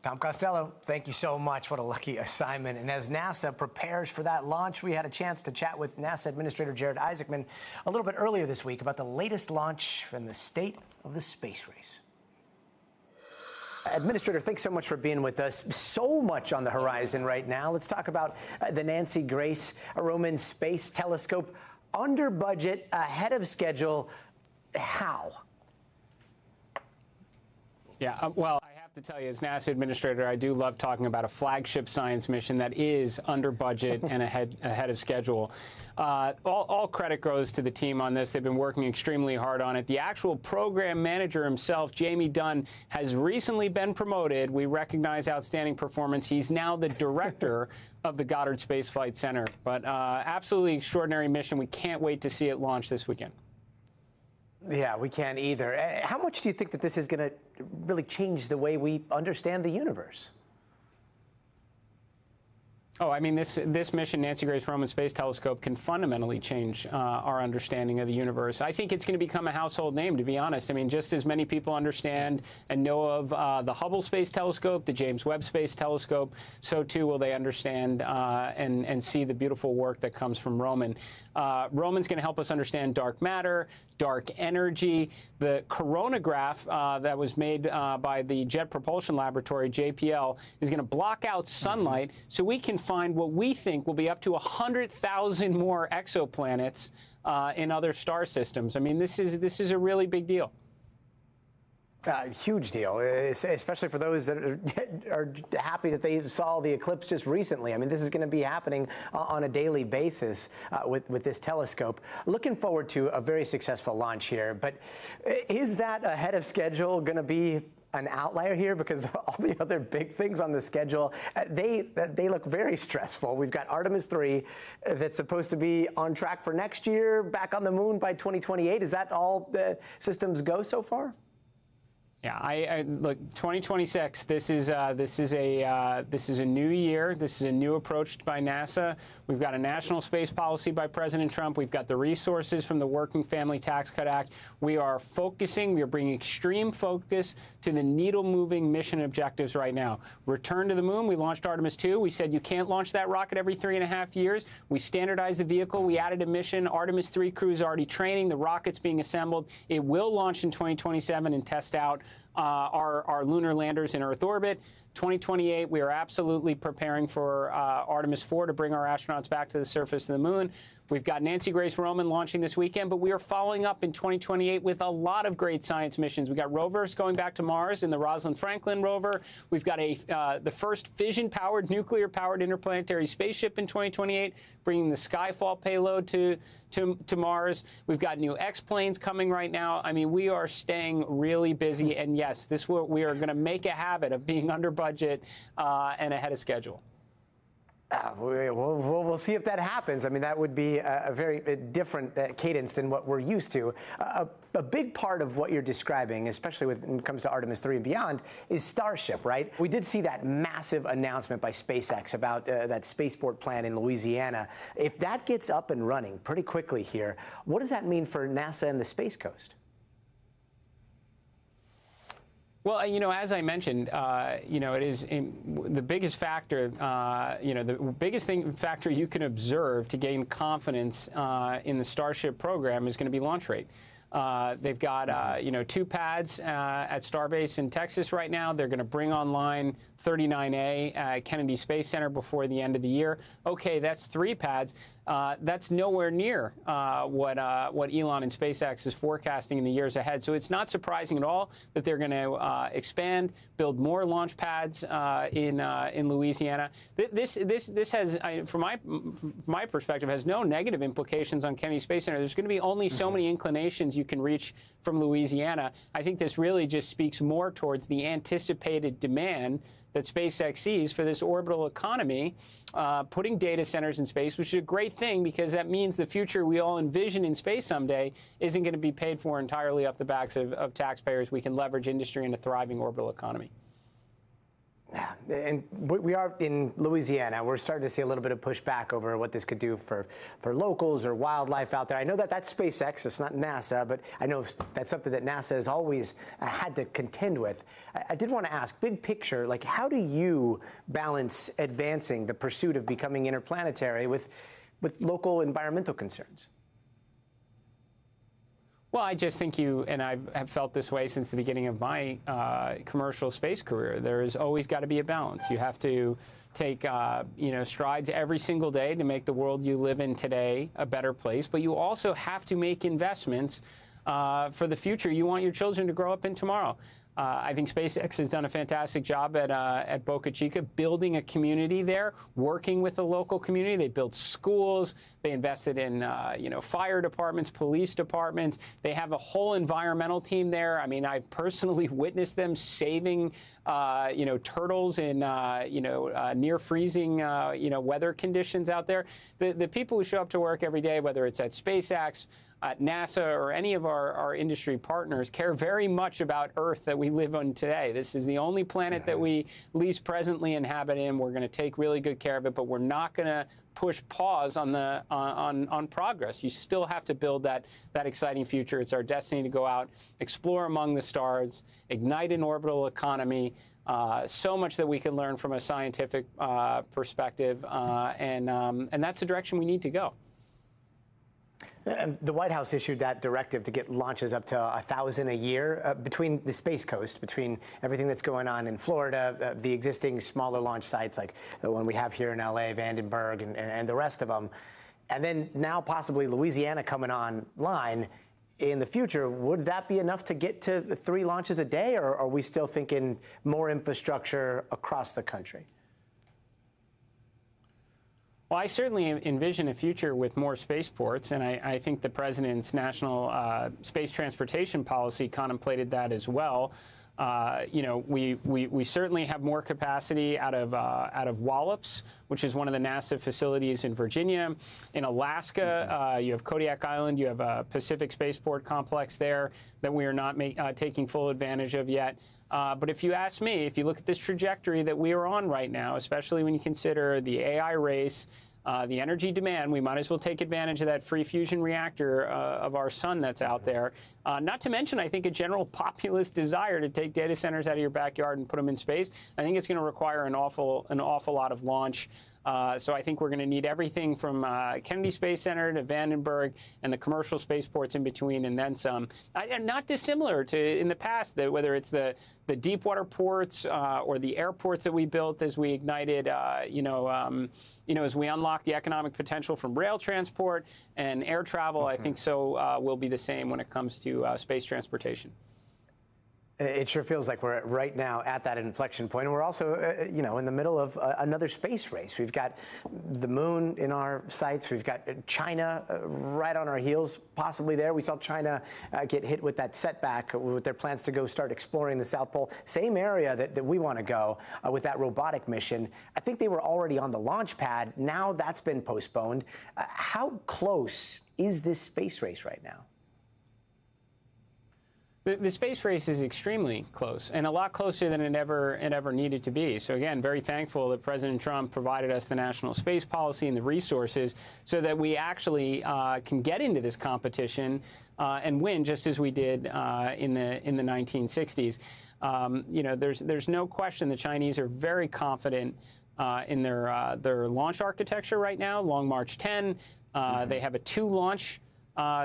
Tom Costello, thank you so much. What a lucky assignment. And as NASA prepares for that launch, we had a chance to chat with NASA Administrator Jared Isaacman a little bit earlier this week about the latest launch and the state of the space race. Administrator, thanks so much for being with us. So much on the horizon right now. Let's talk about the Nancy Grace Roman Space Telescope. Under budget, ahead of schedule. How? Yeah, well, I have to tell you, as NASA Administrator, I do love talking about a flagship science mission that is under budget and ahead of schedule. All credit goes to the team on this. They've been working extremely hard on it. The actual program manager himself, Jamie Dunn, has recently been promoted. We recognize outstanding performance. He's now the director of the Goddard Space Flight Center. But absolutely extraordinary mission. We can't wait to see it launch this weekend. Yeah, we can't either. How much do you think that this is going to really change the way we understand the universe? Oh, I mean, this mission, Nancy Grace Roman Space Telescope, can fundamentally change our understanding of the universe. I think it's going to become a household name, to be honest. I mean, just as many people understand and know of the Hubble Space Telescope, the James Webb Space Telescope, so too will they understand and see the beautiful work that comes from Roman. Roman's going to help us understand dark matter, dark energy. The coronagraph that was made by the Jet Propulsion Laboratory, JPL, is going to block out sunlight so we can find what we think will be up to 100,000 more exoplanets in other star systems. I mean, this is a really big deal. Huge deal, especially for those that are happy that they saw the eclipse just recently. I mean, this is going to be happening on a daily basis with this telescope. Looking forward to a very successful launch here. But is that ahead of schedule going to be an outlier here? Because all the other big things on the schedule, they look very stressful. We've got Artemis 3 that's supposed to be on track for next year, back on the moon by 2028. Is that all the systems go so far? Yeah, I look, 2026. This is a new year. This is a new approach by NASA. We've got a national space policy by President Trump. We've got the resources from the Working Family Tax Cut Act. We are focusing. We are bringing extreme focus to the needle-moving mission objectives right now. Return to the moon. We launched Artemis 2. We said you can't launch that rocket every 3.5 years. We standardized the vehicle. We added a mission. Artemis 3 crew is already training. The rocket's being assembled. It will launch in 2027 and test out our lunar landers in Earth orbit. 2028, we are absolutely preparing for Artemis 4 to bring our astronauts back to the surface of the moon. We've got Nancy Grace Roman launching this weekend, but we are following up in 2028 with a lot of great science missions. We've got rovers going back to Mars in the Rosalind Franklin rover. We've got the first fission-powered, nuclear-powered interplanetary spaceship in 2028, bringing the Skyfall payload to Mars. We've got new X-planes coming right now. I mean, we are staying really busy, and yes, we are going to make a habit of being under budget and ahead of schedule. We'll see if that happens. I mean, that would be a very different cadence than what we're used to. A big part of what you're describing, especially when it comes to Artemis 3 and beyond, is Starship, right? We did see that massive announcement by SpaceX about that spaceport plan in Louisiana. If that gets up and running pretty quickly here, what does that mean for NASA and the Space Coast? Well, you know, as I mentioned, you know, it is the biggest factor, you know, the biggest factor you can observe to gain confidence in the Starship program is going to be launch rate. They've got, you know, 2 pads at Starbase in Texas right now. They're going to bring online 39A at Kennedy Space Center before the end of the year. Okay, that's 3 pads. That's nowhere near what Elon and SpaceX is forecasting in the years ahead. So it's not surprising at all that they're going to expand, build more launch pads in Louisiana. This has, from my perspective, has no negative implications on Kennedy Space Center. There's going to be only so many inclinations you can reach from Louisiana. I think this really just speaks more towards the anticipated demand that SpaceX sees for this orbital economy, putting data centers in space, which is a great thing because that means the future we all envision in space someday isn't going to be paid for entirely off the backs of taxpayers. We can leverage industry in a thriving orbital economy. Yeah, and we are in Louisiana. We're starting to see a little bit of pushback over what this could do for locals or wildlife out there. I know that that's SpaceX, it's not NASA, but I know that's something that NASA has always had to contend with. I did want to ask, big picture, like how do you balance advancing the pursuit of becoming interplanetary with local environmental concerns? Well, I just think and I have felt this way since the beginning of my commercial space career. There has always got to be a balance. You have to take, strides every single day to make the world you live in today a better place, but you also have to make investments for the future you want your children to grow up in tomorrow. I think SpaceX has done a fantastic job at Boca Chica, building a community there, working with the local community. They built schools. They invested in, fire departments, police departments. They have a whole environmental team there. I mean, I've personally witnessed them saving, turtles in, near freezing, weather conditions out there. The people who show up to work every day, whether it's at SpaceX, at NASA, or any of our industry partners, care very much about Earth that we live on today. This is the only planet that we least presently inhabit in. We're going to take really good care of it, but we're not going to push pause on progress. You still have to build that exciting future. It's our destiny to go out, explore among the stars, ignite an orbital economy. So much that we can learn from a scientific perspective, and that's the direction we need to go. The White House issued that directive to get launches up to 1,000 a year between the Space Coast, between everything that's going on in Florida, the existing smaller launch sites like the one we have here in LA, Vandenberg, and the rest of them. And then now possibly Louisiana coming online in the future. Would that be enough to get to 3 launches a day, or are we still thinking more infrastructure across the country? Well, I certainly envision a future with more spaceports, and I think the president's national space transportation policy contemplated that as well. We certainly have more capacity out of Wallops, which is one of the NASA facilities in Virginia. In Alaska, you have Kodiak Island. You have a Pacific Spaceport complex there that we are not taking full advantage of yet. But if you ask me, if you look at this trajectory that we are on right now, especially when you consider the AI race, the energy demand, we might as well take advantage of that free fusion reactor of our sun that's out there. Not to mention, I think, a general populist desire to take data centers out of your backyard and put them in space. I think it's going to require an awful lot of launch. So I think we're going to need everything from Kennedy Space Center to Vandenberg and the commercial spaceports in between, and then some. Not dissimilar to in the past, whether it's the deep water ports or the airports that we built as we ignited, as we unlocked the economic potential from rail transport and air travel. I think so will be the same when it comes to space transportation. It sure feels like we're right now at that inflection point. And we're also, in the middle of another space race. We've got the moon in our sights. We've got China right on our heels, possibly there. We saw China get hit with that setback with their plans to go start exploring the South Pole. Same area that we want to go with that robotic mission. I think they were already on the launch pad. Now that's been postponed. How close is this space race right now? The space race is extremely close, and a lot closer than it ever needed to be. So again, very thankful that President Trump provided us the national space policy and the resources so that we actually can get into this competition and win, just as we did in the 1960s. There's no question the Chinese are very confident in their launch architecture right now. Long March 10, they have a 2-launch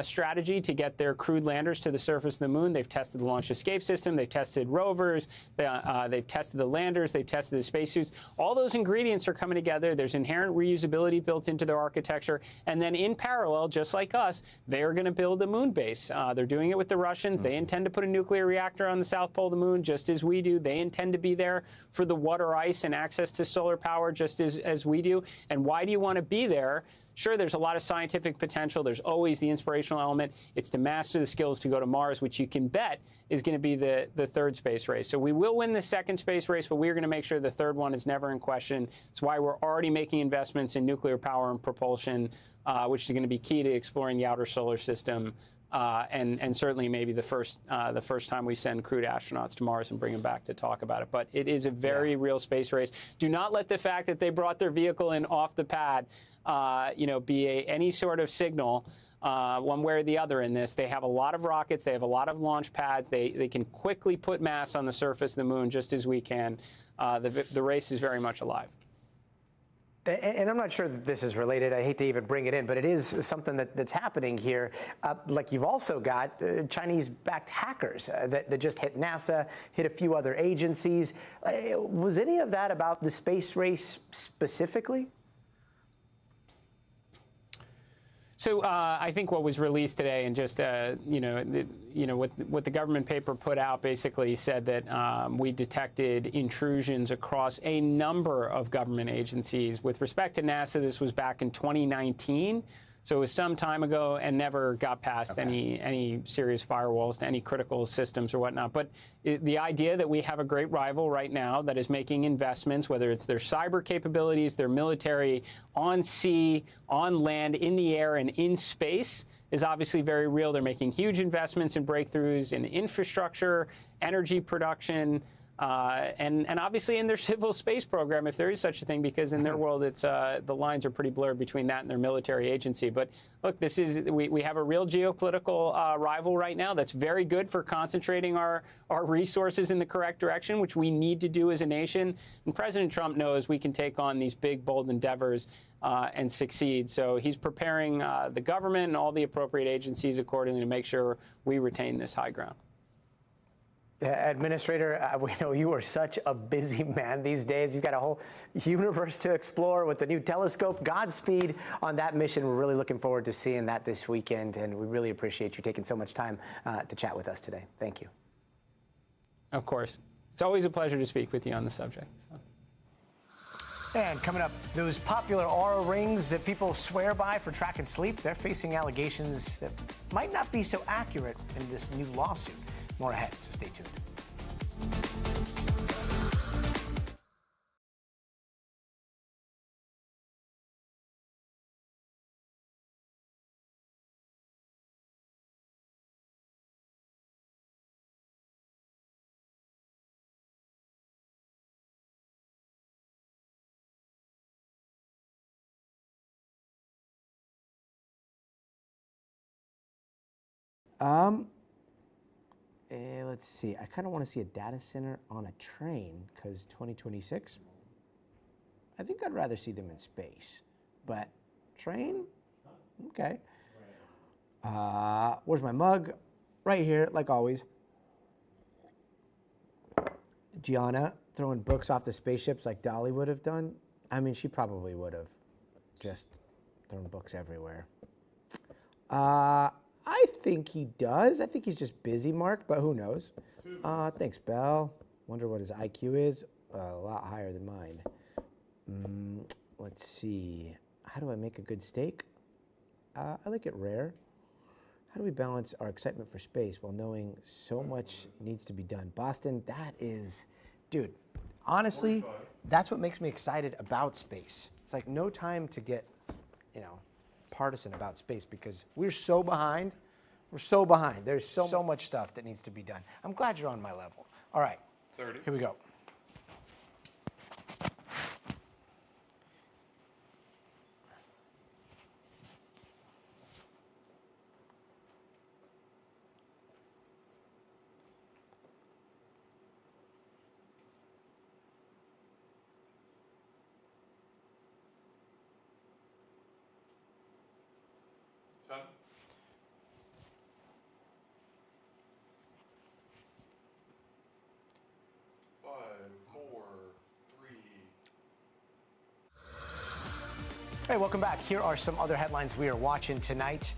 strategy to get their crewed landers to the surface of the moon. They've tested the launch escape system. They've tested rovers. They've tested the landers. They've tested the spacesuits. All those ingredients are coming together. There's inherent reusability built into their architecture. And then in parallel, just like us, they are going to build a moon base. They're doing it with the Russians. They intend to put a nuclear reactor on the South Pole of the moon, just as we do. They intend to be there for the water ice and access to solar power, just as we do. And why do you want to be there? sure, there's a lot of scientific potential. There's always the inspirational element. It's to master the skills to go to Mars, which you can bet is going to be the third space race. So we will win the second space race, but we're going to make sure the third one is never in question. It's why we're already making investments in nuclear power and propulsion, which is going to be key to exploring the outer solar system. And certainly maybe the first time we send crewed astronauts to Mars and bring them back to talk about it. But it is a very real space race. Do not let the fact that they brought their vehicle in off the pad, be any sort of signal one way or the other in this. They have a lot of rockets. They have a lot of launch pads. They can quickly put mass on the surface of the moon just as we can. The race is very much alive. And I'm not sure that this is related. I hate to even bring it in, but it is something that's happening here. Like you've also got Chinese-backed hackers that just hit NASA, hit a few other agencies. Was any of that about the space race specifically? So I think what was released today, and just what the government paper put out, basically said that we detected intrusions across a number of government agencies. With respect to NASA, this was back in 2019. So it was some time ago and never got past any serious firewalls to any critical systems or whatnot. But the idea that we have a great rival right now that is making investments, whether it's their cyber capabilities, their military on sea, on land, in the air, and in space, is obviously very real. They're making huge investments in breakthroughs in infrastructure, energy production, and obviously in their civil space program, if there is such a thing, because in their world, it's the lines are pretty blurred between that and their military agency. But look, we have a real geopolitical rival right now that's very good for concentrating our resources in the correct direction, which we need to do as a nation. And President Trump knows we can take on these big, bold endeavors and succeed. So he's preparing the government and all the appropriate agencies accordingly to make sure we retain this high ground. Administrator, we know you are such a busy man these days. You've got a whole universe to explore with the new telescope. Godspeed on that mission. We're really looking forward to seeing that this weekend, and we really appreciate you taking so much time to chat with us today. Thank you. Of course. It's always a pleasure to speak with you on the subject. So. And coming up, those popular Aura rings that people swear by for track and sleep, they're facing allegations that might not be so accurate in this new lawsuit. More ahead, so stay tuned. Let's see. I kind of want to see a data center on a train because 2026, I think I'd rather see them in space. But train? Okay. Where's my mug? Right here, like always. Gianna throwing books off the spaceships like Dolly would have done. I mean, she probably would have just thrown books everywhere. I think he does. I think he's just busy, Mark, but who knows? Thanks, Belle. Wonder what his IQ is. A lot higher than mine. Let's see. How do I make a good steak? I like it rare. How do we balance our excitement for space while knowing so much needs to be done? Boston, that is, dude, honestly, that's what makes me excited about space. It's like no time to get, partisan about space because we're so behind. We're so behind. There's so much stuff that needs to be done. I'm glad you're on my level. All right. 30. Here we go. Hey, welcome back. Here are some other headlines we are watching tonight.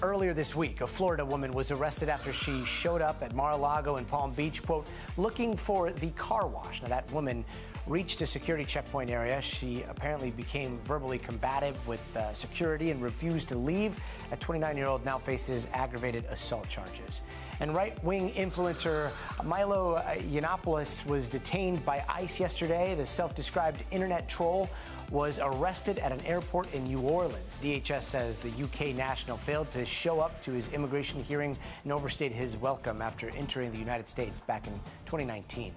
Earlier this week, a Florida woman was arrested after she showed up at Mar-a-Lago in Palm Beach, quote, looking for the car wash. Now, that woman reached a security checkpoint area. She apparently became verbally combative with security and refused to leave. A 29-year-old now faces aggravated assault charges. And right-wing influencer Milo Yiannopoulos was detained by ICE yesterday. The self-described internet troll was arrested at an airport in New Orleans. DHS says the UK national failed to show up to his immigration hearing and overstayed his welcome after entering the United States back in 2019.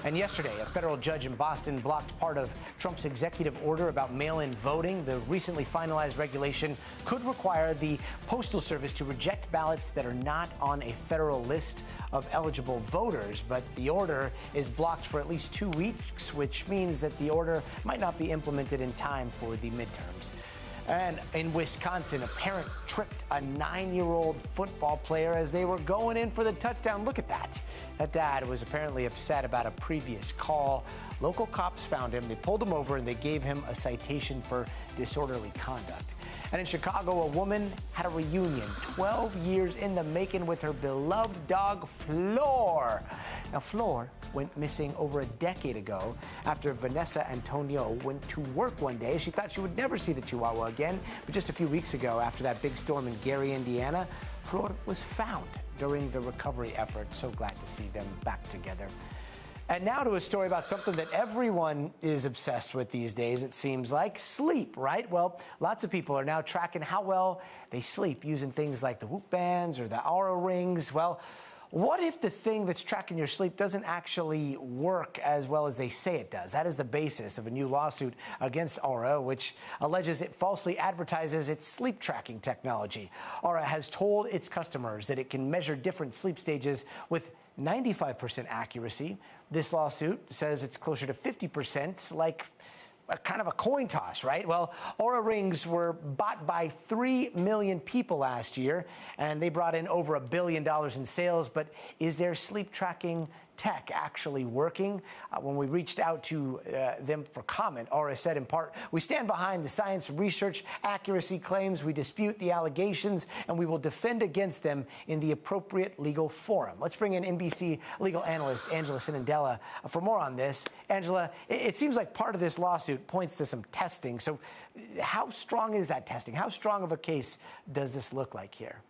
And yesterday, a federal judge in Boston blocked part of Trump's executive order about mail-in voting. The recently finalized regulation could require the Postal Service to reject ballots that are not on a federal list of eligible voters. But the order is blocked for at least 2 weeks, which means that the order might not be implemented in time for the midterms. And in Wisconsin, a parent tripped a 9-year-old football player as they were going in for the touchdown. Look at that. That dad was apparently upset about a previous call. Local cops found him, they pulled him over, and they gave him a citation for disorderly conduct. And in Chicago, a woman had a reunion 12 years in the making with her beloved dog, Floor. Now, Floor went missing over a decade ago after Vanessa Antonio went to work one day. She thought she would never see the Chihuahua again, but just a few weeks ago, after that big storm in Gary, Indiana, Floor was found during the recovery effort. So glad to see them back together. And now to a story about something that everyone is obsessed with these days, it seems like, sleep, right? Well, lots of people are now tracking how well they sleep using things like the Whoop bands or the Aura rings. Well, what if the thing that's tracking your sleep doesn't actually work as well as they say it does? That is the basis of a new lawsuit against Aura, which alleges it falsely advertises its sleep tracking technology. Aura has told its customers that it can measure different sleep stages with 95% accuracy. This lawsuit says it's closer to 50%, like a kind of a coin toss, right? Well, Aura rings were bought by 3 million people last year, and they brought in over $1 billion in sales. But is their sleep tracking tech actually working? When we reached out to them for comment, Aura said in part, "We stand behind the science research accuracy claims. We dispute the allegations, and we will defend against them in the appropriate legal forum." Let's bring in NBC legal analyst Angela Sinandela for more on this. Angela, it seems like part of this lawsuit points to some testing. So how strong is that testing? How strong of a case does this look like here?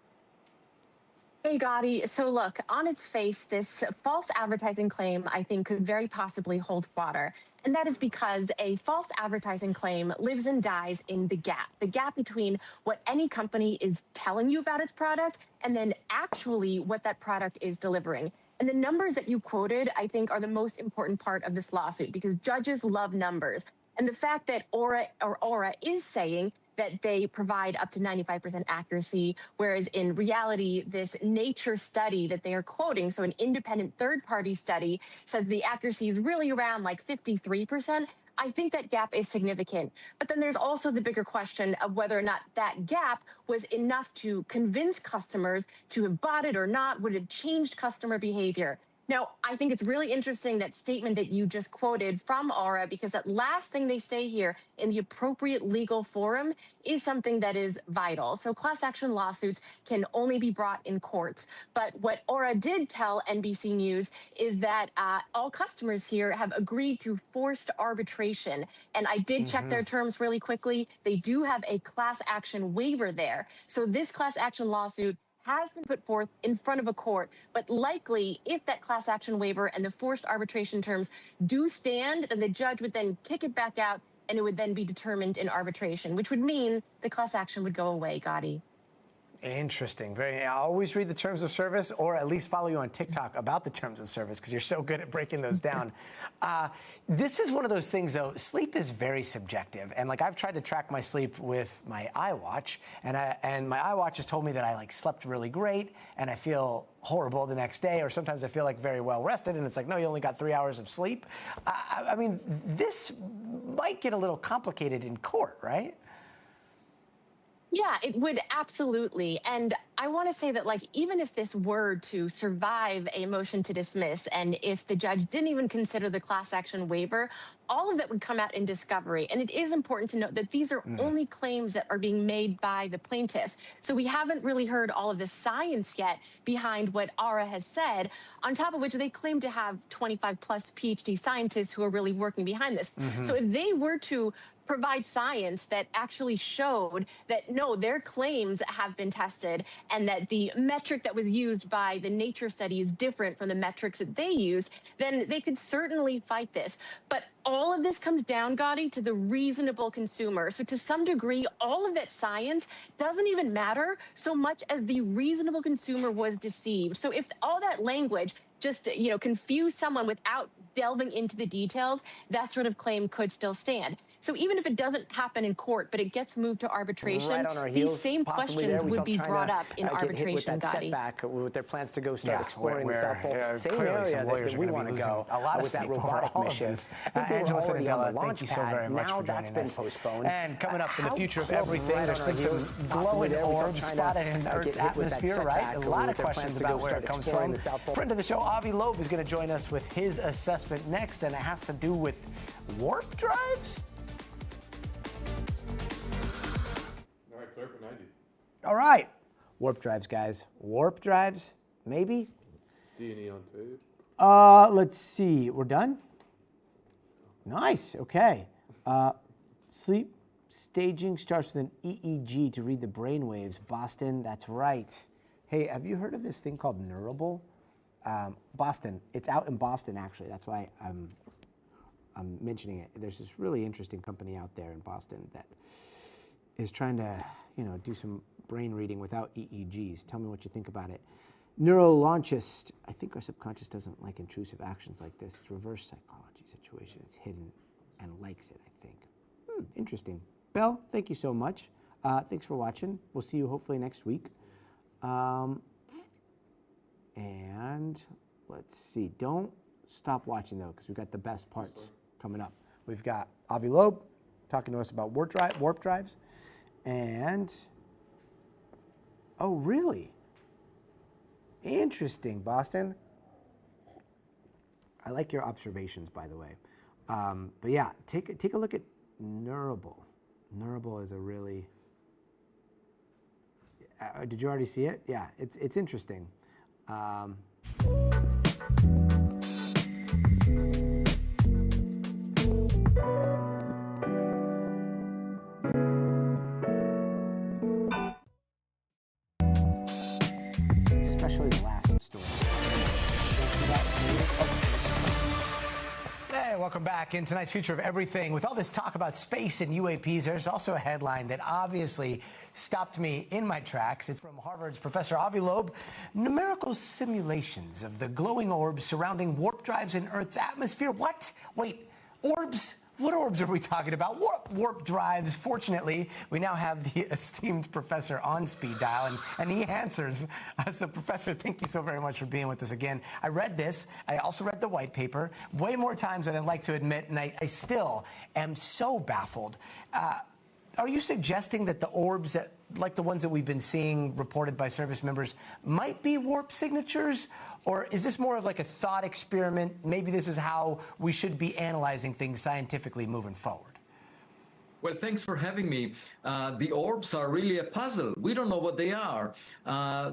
Hey, Gotti. So look, on its face, this false advertising claim, I think, could very possibly hold water. And that is because a false advertising claim lives and dies in the gap between what any company is telling you about its product and then actually what that product is delivering. And the numbers that you quoted, I think, are the most important part of this lawsuit because judges love numbers. And the fact that Aura is saying that they provide up to 95% accuracy, whereas in reality, this Nature study that they are quoting, so an independent third-party study, says the accuracy is really around like 53%. I think that gap is significant. But then there's also the bigger question of whether or not that gap was enough to convince customers to have bought it or not. Would it have changed customer behavior? Now, I think it's really interesting, that statement that you just quoted from Aura, because that last thing they say here in the appropriate legal forum is something that is vital. So class action lawsuits can only be brought in courts. But what Aura did tell NBC News is that all customers here have agreed to forced arbitration. And I did check their terms really quickly. They do have a class action waiver there. So this class action lawsuit has been put forth in front of a court, but likely if that class action waiver and the forced arbitration terms do stand, then the judge would then kick it back out and it would then be determined in arbitration, which would mean the class action would go away, Gotti. Interesting. I always read the terms of service, or at least follow you on TikTok about the terms of service, because you're so good at breaking those down. This is one of those things, though. Sleep is very subjective, and like I've tried to track my sleep with my iWatch, and my iWatch has told me that I slept really great, and I feel horrible the next day, or sometimes I feel like very well rested, and it's like, no, you only got 3 hours of sleep. I mean, this might get a little complicated in court, right? Yeah, it would absolutely. And I want to say that, like, even if this were to survive a motion to dismiss, and if the judge didn't even consider the class action waiver, all of that would come out in discovery. And it is important to note that these are only claims that are being made by the plaintiffs. So we haven't really heard all of the science yet behind what ARA has said, on top of which they claim to have 25 plus PhD scientists who are really working behind this. So if they were to provide science that actually showed that no, their claims have been tested and that the metric that was used by the nature study is different from the metrics that they used, then they could certainly fight this. But all of this comes down, Gotti, to the reasonable consumer. So to some degree, all of that science doesn't even matter so much as the reasonable consumer was deceived. So if all that language just, confuse someone without delving into the details, that sort of claim could still stand. So even if it doesn't happen in court, but it gets moved to arbitration, right on our these heels, same questions would be brought up in arbitration, arbitration, with that Gotti. setback, with their plans to go start exploring the where, South Pole. Same area that we want to go a lot with that robotic mission. Angela Sanadella, thank you so very much for joining us. Postponed. And coming up in the future of everything, there's been some glowing orbs spotted in Earth's atmosphere, right? A lot of questions about where it comes from. Friend of the show, Avi Loeb, is going to join us with his assessment next, and it has to do with warp drives? All right, clear for 90. All right. Warp drives, guys. Warp drives, maybe? D&E on tape. Let's see. We're done? Nice. Okay. Sleep staging starts with an EEG to read the brain waves. Boston, that's right. Hey, have you heard of this thing called Neurable? Boston. It's out in Boston, actually. That's why I'm mentioning it. There's this really interesting company out there in Boston that is trying to, do some brain reading without EEGs. Tell me what you think about it. Neurologist. I think our subconscious doesn't like intrusive actions like this. It's reverse psychology situation. It's hidden and likes it, I think. Interesting. Belle, thank you so much. Thanks for watching. We'll see you hopefully next week. And let's see. Don't stop watching, though, because we've got the best parts coming up. We've got Avi Loeb talking to us about warp drives. And, oh, really? Interesting, Boston. I like your observations, by the way. But yeah, take a look at Neurable. Neurable is a really... did you already see it? Yeah, it's interesting. Especially the last story. Hey, welcome back. In tonight's Future of Everything, with all this talk about space and UAPs, there's also a headline that obviously stopped me in my tracks. It's from Harvard's Professor Avi Loeb. Numerical simulations of the glowing orbs surrounding warp drives in Earth's atmosphere. What? Wait, orbs? What orbs are we talking about? Warp drives. Fortunately, we now have the esteemed professor on speed dial, and he answers. So, Professor, thank you so very much for being with us again. I read this. I also read the white paper way more times than I'd like to admit, and I still am so baffled. Are you suggesting that the orbs, that, like the ones that we've been seeing reported by service members, might be warp signatures? Or is this more of like a thought experiment? Maybe this is how we should be analyzing things scientifically moving forward. Well, thanks for having me. The orbs are really a puzzle. We don't know what they are.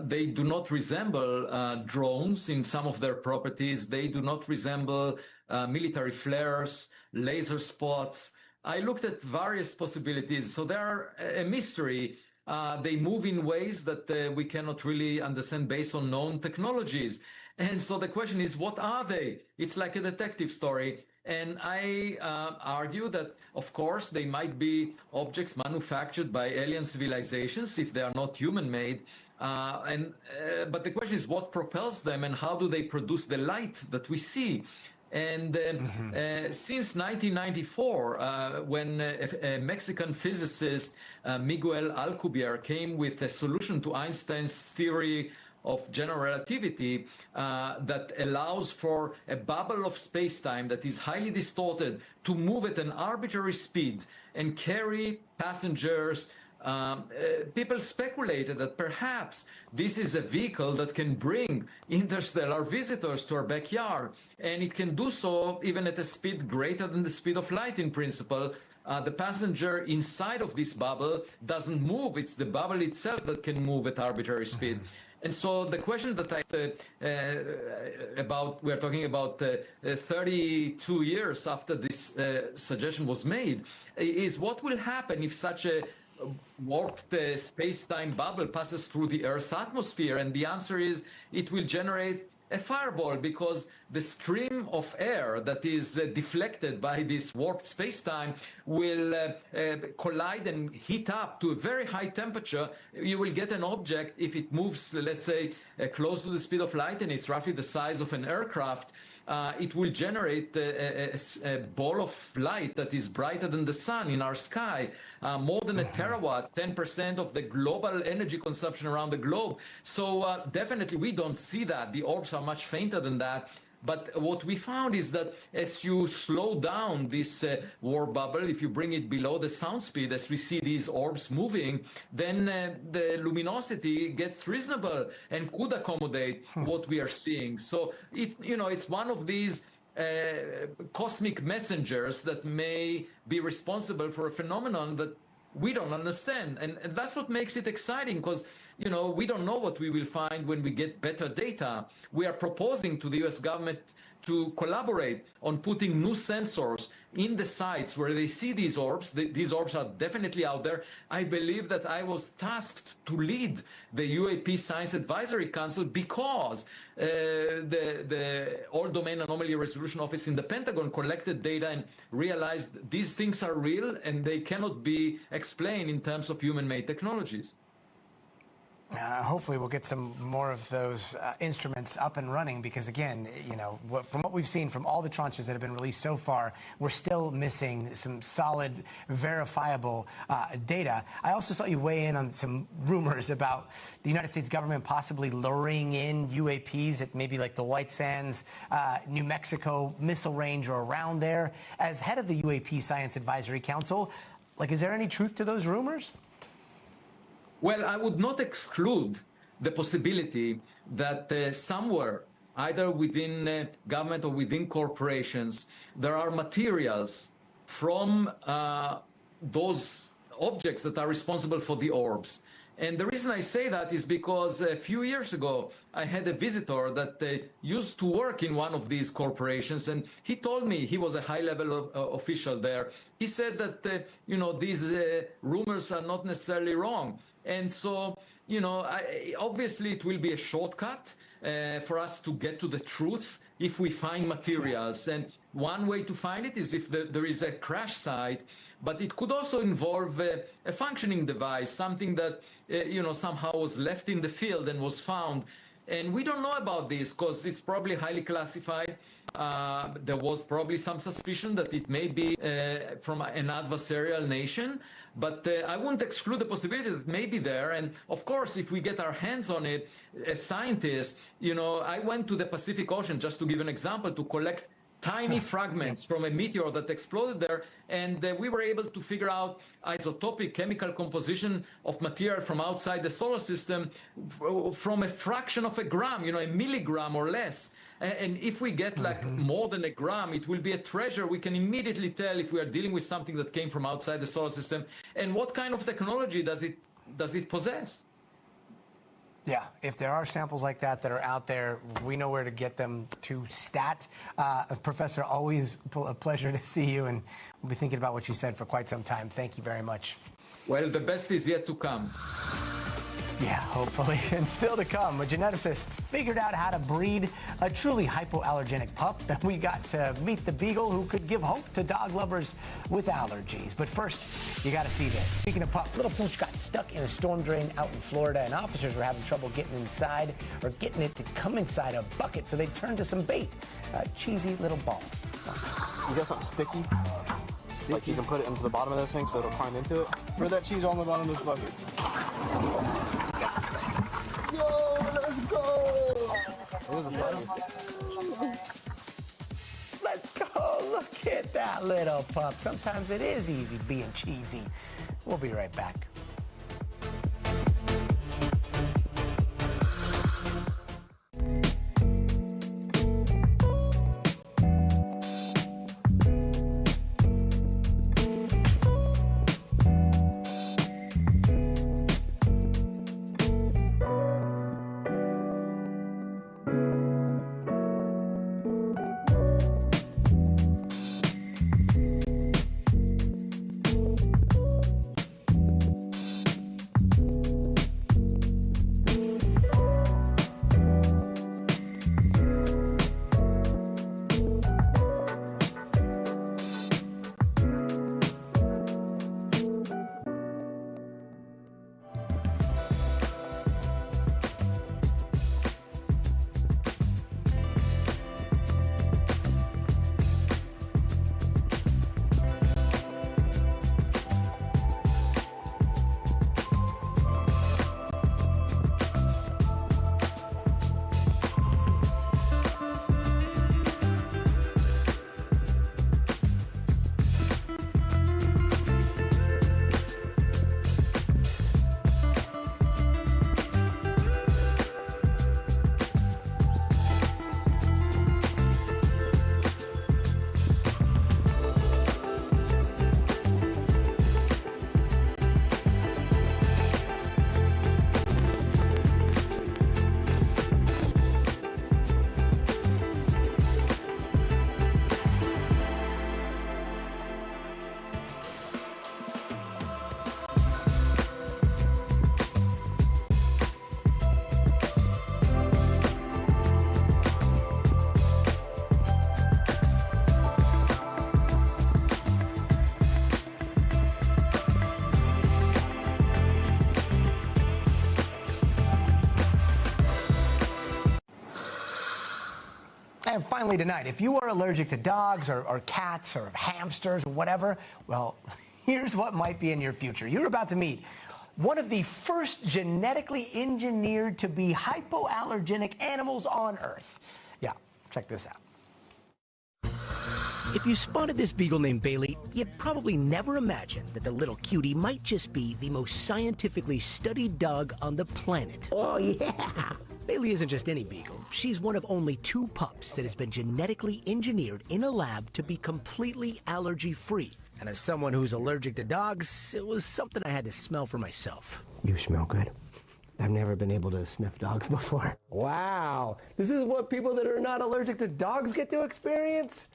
They do not resemble drones in some of their properties. They do not resemble military flares, laser spots. I looked at various possibilities. So they are a mystery. They move in ways that we cannot really understand based on known technologies. And so the question is, what are they? It's like a detective story. And I argue that, of course, they might be objects manufactured by alien civilizations if they are not human-made. But the question is, what propels them and how do they produce the light that we see? And since 1994, when a Mexican physicist, Miguel Alcubierre, came with a solution to Einstein's theory of general relativity that allows for a bubble of space-time that is highly distorted to move at an arbitrary speed and carry passengers people speculated that perhaps this is a vehicle that can bring interstellar visitors to our backyard, and it can do so even at a speed greater than the speed of light in principle. The passenger inside of this bubble doesn't move. It's the bubble itself that can move at arbitrary speed. And so the question that we're talking about 32 years after this suggestion was made, is what will happen if such a warped space-time bubble passes through the Earth's atmosphere? And the answer is it will generate a fireball, because the stream of air that is deflected by this warped space-time will collide and heat up to a very high temperature. You will get an object, if it moves, let's say, close to the speed of light, and it's roughly the size of an aircraft, it will generate a ball of light that is brighter than the sun in our sky, more than a terawatt, 10% of the global energy consumption around the globe. So definitely we don't see that. The orbs are much fainter than that. But what we found is that as you slow down this warp bubble, if you bring it below the sound speed, as we see these orbs moving, then the luminosity gets reasonable and could accommodate what we are seeing. So it's one of these cosmic messengers that may be responsible for a phenomenon that we don't understand. And that's what makes it exciting, because we don't know what we will find when we get better data. We are proposing to the US government to collaborate on putting new sensors in the sites where they see these orbs. These orbs are definitely out there. I believe that I was tasked to lead the UAP Science Advisory Council because the All-Domain Anomaly Resolution Office in the Pentagon collected data and realized these things are real and they cannot be explained in terms of human-made technologies. Hopefully we'll get some more of those instruments up and running, because again, from what we've seen from all the tranches that have been released so far, we're still missing some solid, verifiable data. I also saw you weigh in on some rumors about the United States government possibly luring in UAPs at maybe like the White Sands, New Mexico missile range or around there. As head of the UAP Science Advisory Council, is there any truth to those rumors? Well, I would not exclude the possibility that somewhere, either within government or within corporations, there are materials from those objects that are responsible for the orbs. And the reason I say that is because a few years ago, I had a visitor that used to work in one of these corporations, and he told me, he was a high-level official there. He said that, these rumors are not necessarily wrong. And so, obviously it will be a shortcut for us to get to the truth if we find materials. And one way to find it is if there is a crash site, but it could also involve a functioning device, something that, somehow was left in the field and was found. And we don't know about this because it's probably highly classified. There was probably some suspicion that it may be from an adversarial nation. But I wouldn't exclude the possibility that it may be there. And of course, if we get our hands on it as scientists, I went to the Pacific Ocean, just to give an example, to collect tiny fragments from a meteor that exploded there. And we were able to figure out isotopic chemical composition of material from outside the solar system from a fraction of a gram, a milligram or less. And if we get more than a gram, it will be a treasure. We can immediately tell if we are dealing with something that came from outside the solar system and what kind of technology does it possess. Yeah, if there are samples like that are out there, we know where to get them to STAT. Professor, always a pleasure to see you, and we'll be thinking about what you said for quite some time. Thank you very much. Well, the best is yet to come. Yeah, hopefully. And still to come, a geneticist figured out how to breed a truly hypoallergenic pup. And we got to meet the beagle who could give hope to dog lovers with allergies. But first, you got to see this. Speaking of pups, little Pooch got stuck in a storm drain out in Florida, and officers were having trouble getting inside or getting it to come inside a bucket, so they turned to some bait. A cheesy little ball. You got something sticky? Like you can put it into the bottom of this thing so it'll climb into it? Throw that cheese on the bottom of this bucket. Yo, let's go! Let's go! Look at that little pup. Sometimes it is easy being cheesy. We'll be right back. finally tonight, if you are allergic to dogs or cats or hamsters or whatever, well, here's what might be in your future. You're about to meet one of the first genetically engineered to be hypoallergenic animals on Earth. Yeah, check this out. If you spotted this beagle named Bailey, you'd probably never imagine that the little cutie might just be the most scientifically studied dog on the planet. Oh, yeah! Bailey isn't just any beagle. She's one of only 2 pups that has been genetically engineered in a lab to be completely allergy-free. And as someone who's allergic to dogs, it was something I had to smell for myself. You smell good. I've never been able to sniff dogs before. Wow! This is what people that are not allergic to dogs get to experience?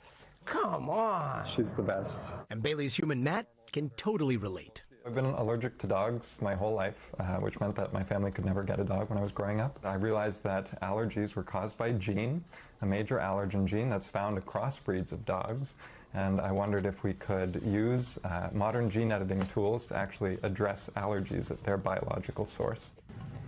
Come on. She's the best. And Bailey's human Matt can totally relate. I've been allergic to dogs my whole life, which meant that my family could never get a dog when I was growing up. I realized that allergies were caused by a gene, a major allergen gene that's found across breeds of dogs. And I wondered if we could use modern gene editing tools to actually address allergies at their biological source.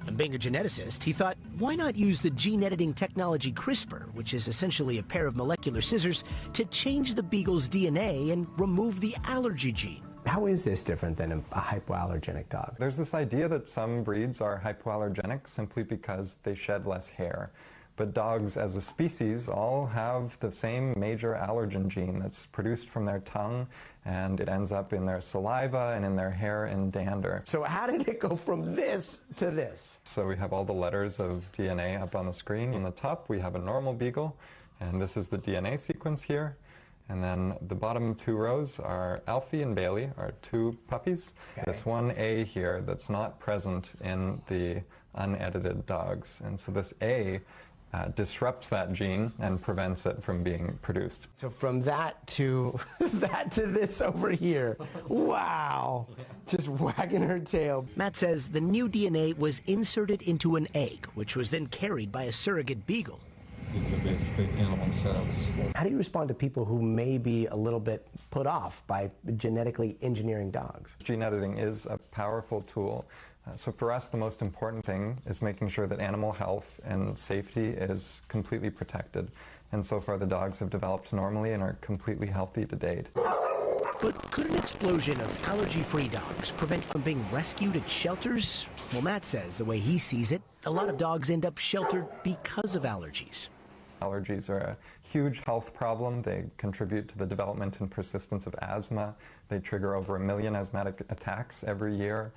And being a geneticist, he thought, why not use the gene editing technology CRISPR, which is essentially a pair of molecular scissors, to change the beagle's DNA and remove the allergy gene? How is this different than a hypoallergenic dog? There's this idea that some breeds are hypoallergenic simply because they shed less hair. But dogs as a species all have the same major allergen gene that's produced from their tongue, and it ends up in their saliva and in their hair and dander. So how did it go from this to this? So we have all the letters of DNA up on the screen. On the top we have a normal beagle, and this is the DNA sequence here. And then the bottom 2 rows are Alfie and Bailey, our 2 puppies. Okay. This one A here that's not present in the unedited dogs. And so this A disrupts that gene and prevents it from being produced. So from that to this over here. Wow. Just wagging her tail. Matt says the new DNA was inserted into an egg, which was then carried by a surrogate beagle. The basic animal cells. How do you respond to people who may be a little bit put off by genetically engineering dogs? Gene editing is a powerful tool. So for us, the most important thing is making sure that animal health and safety is completely protected. And so far, the dogs have developed normally and are completely healthy to date. But could an explosion of allergy-free dogs prevent from being rescued at shelters? Well, Matt says the way he sees it, a lot of dogs end up sheltered because of allergies. Allergies are a huge health problem. They contribute to the development and persistence of asthma. They trigger over 1 million asthmatic attacks every year.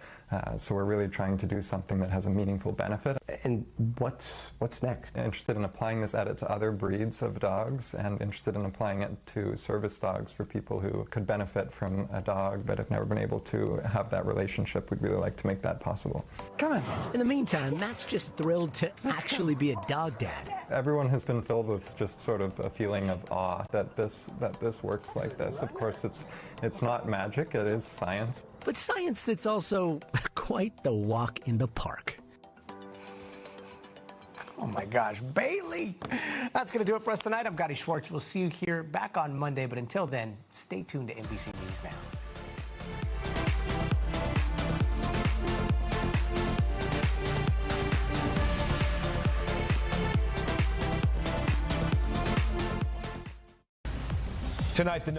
So we're really trying to do something that has a meaningful benefit. And what's next? Interested in applying this edit to other breeds of dogs, and interested in applying it to service dogs for people who could benefit from a dog but have never been able to have that relationship. We'd really like to make that possible. Come on. In the meantime, Matt's just thrilled to actually be a dog dad. Everyone has been filled with just sort of a feeling of awe that this works like this. Of course, it's not magic, it is science. But science that's also quite the walk in the park. Oh my gosh, Bailey! That's going to do it for us tonight. I'm Gotti Schwartz. We'll see you here back on Monday, but until then, stay tuned to NBC News Now. Tonight, the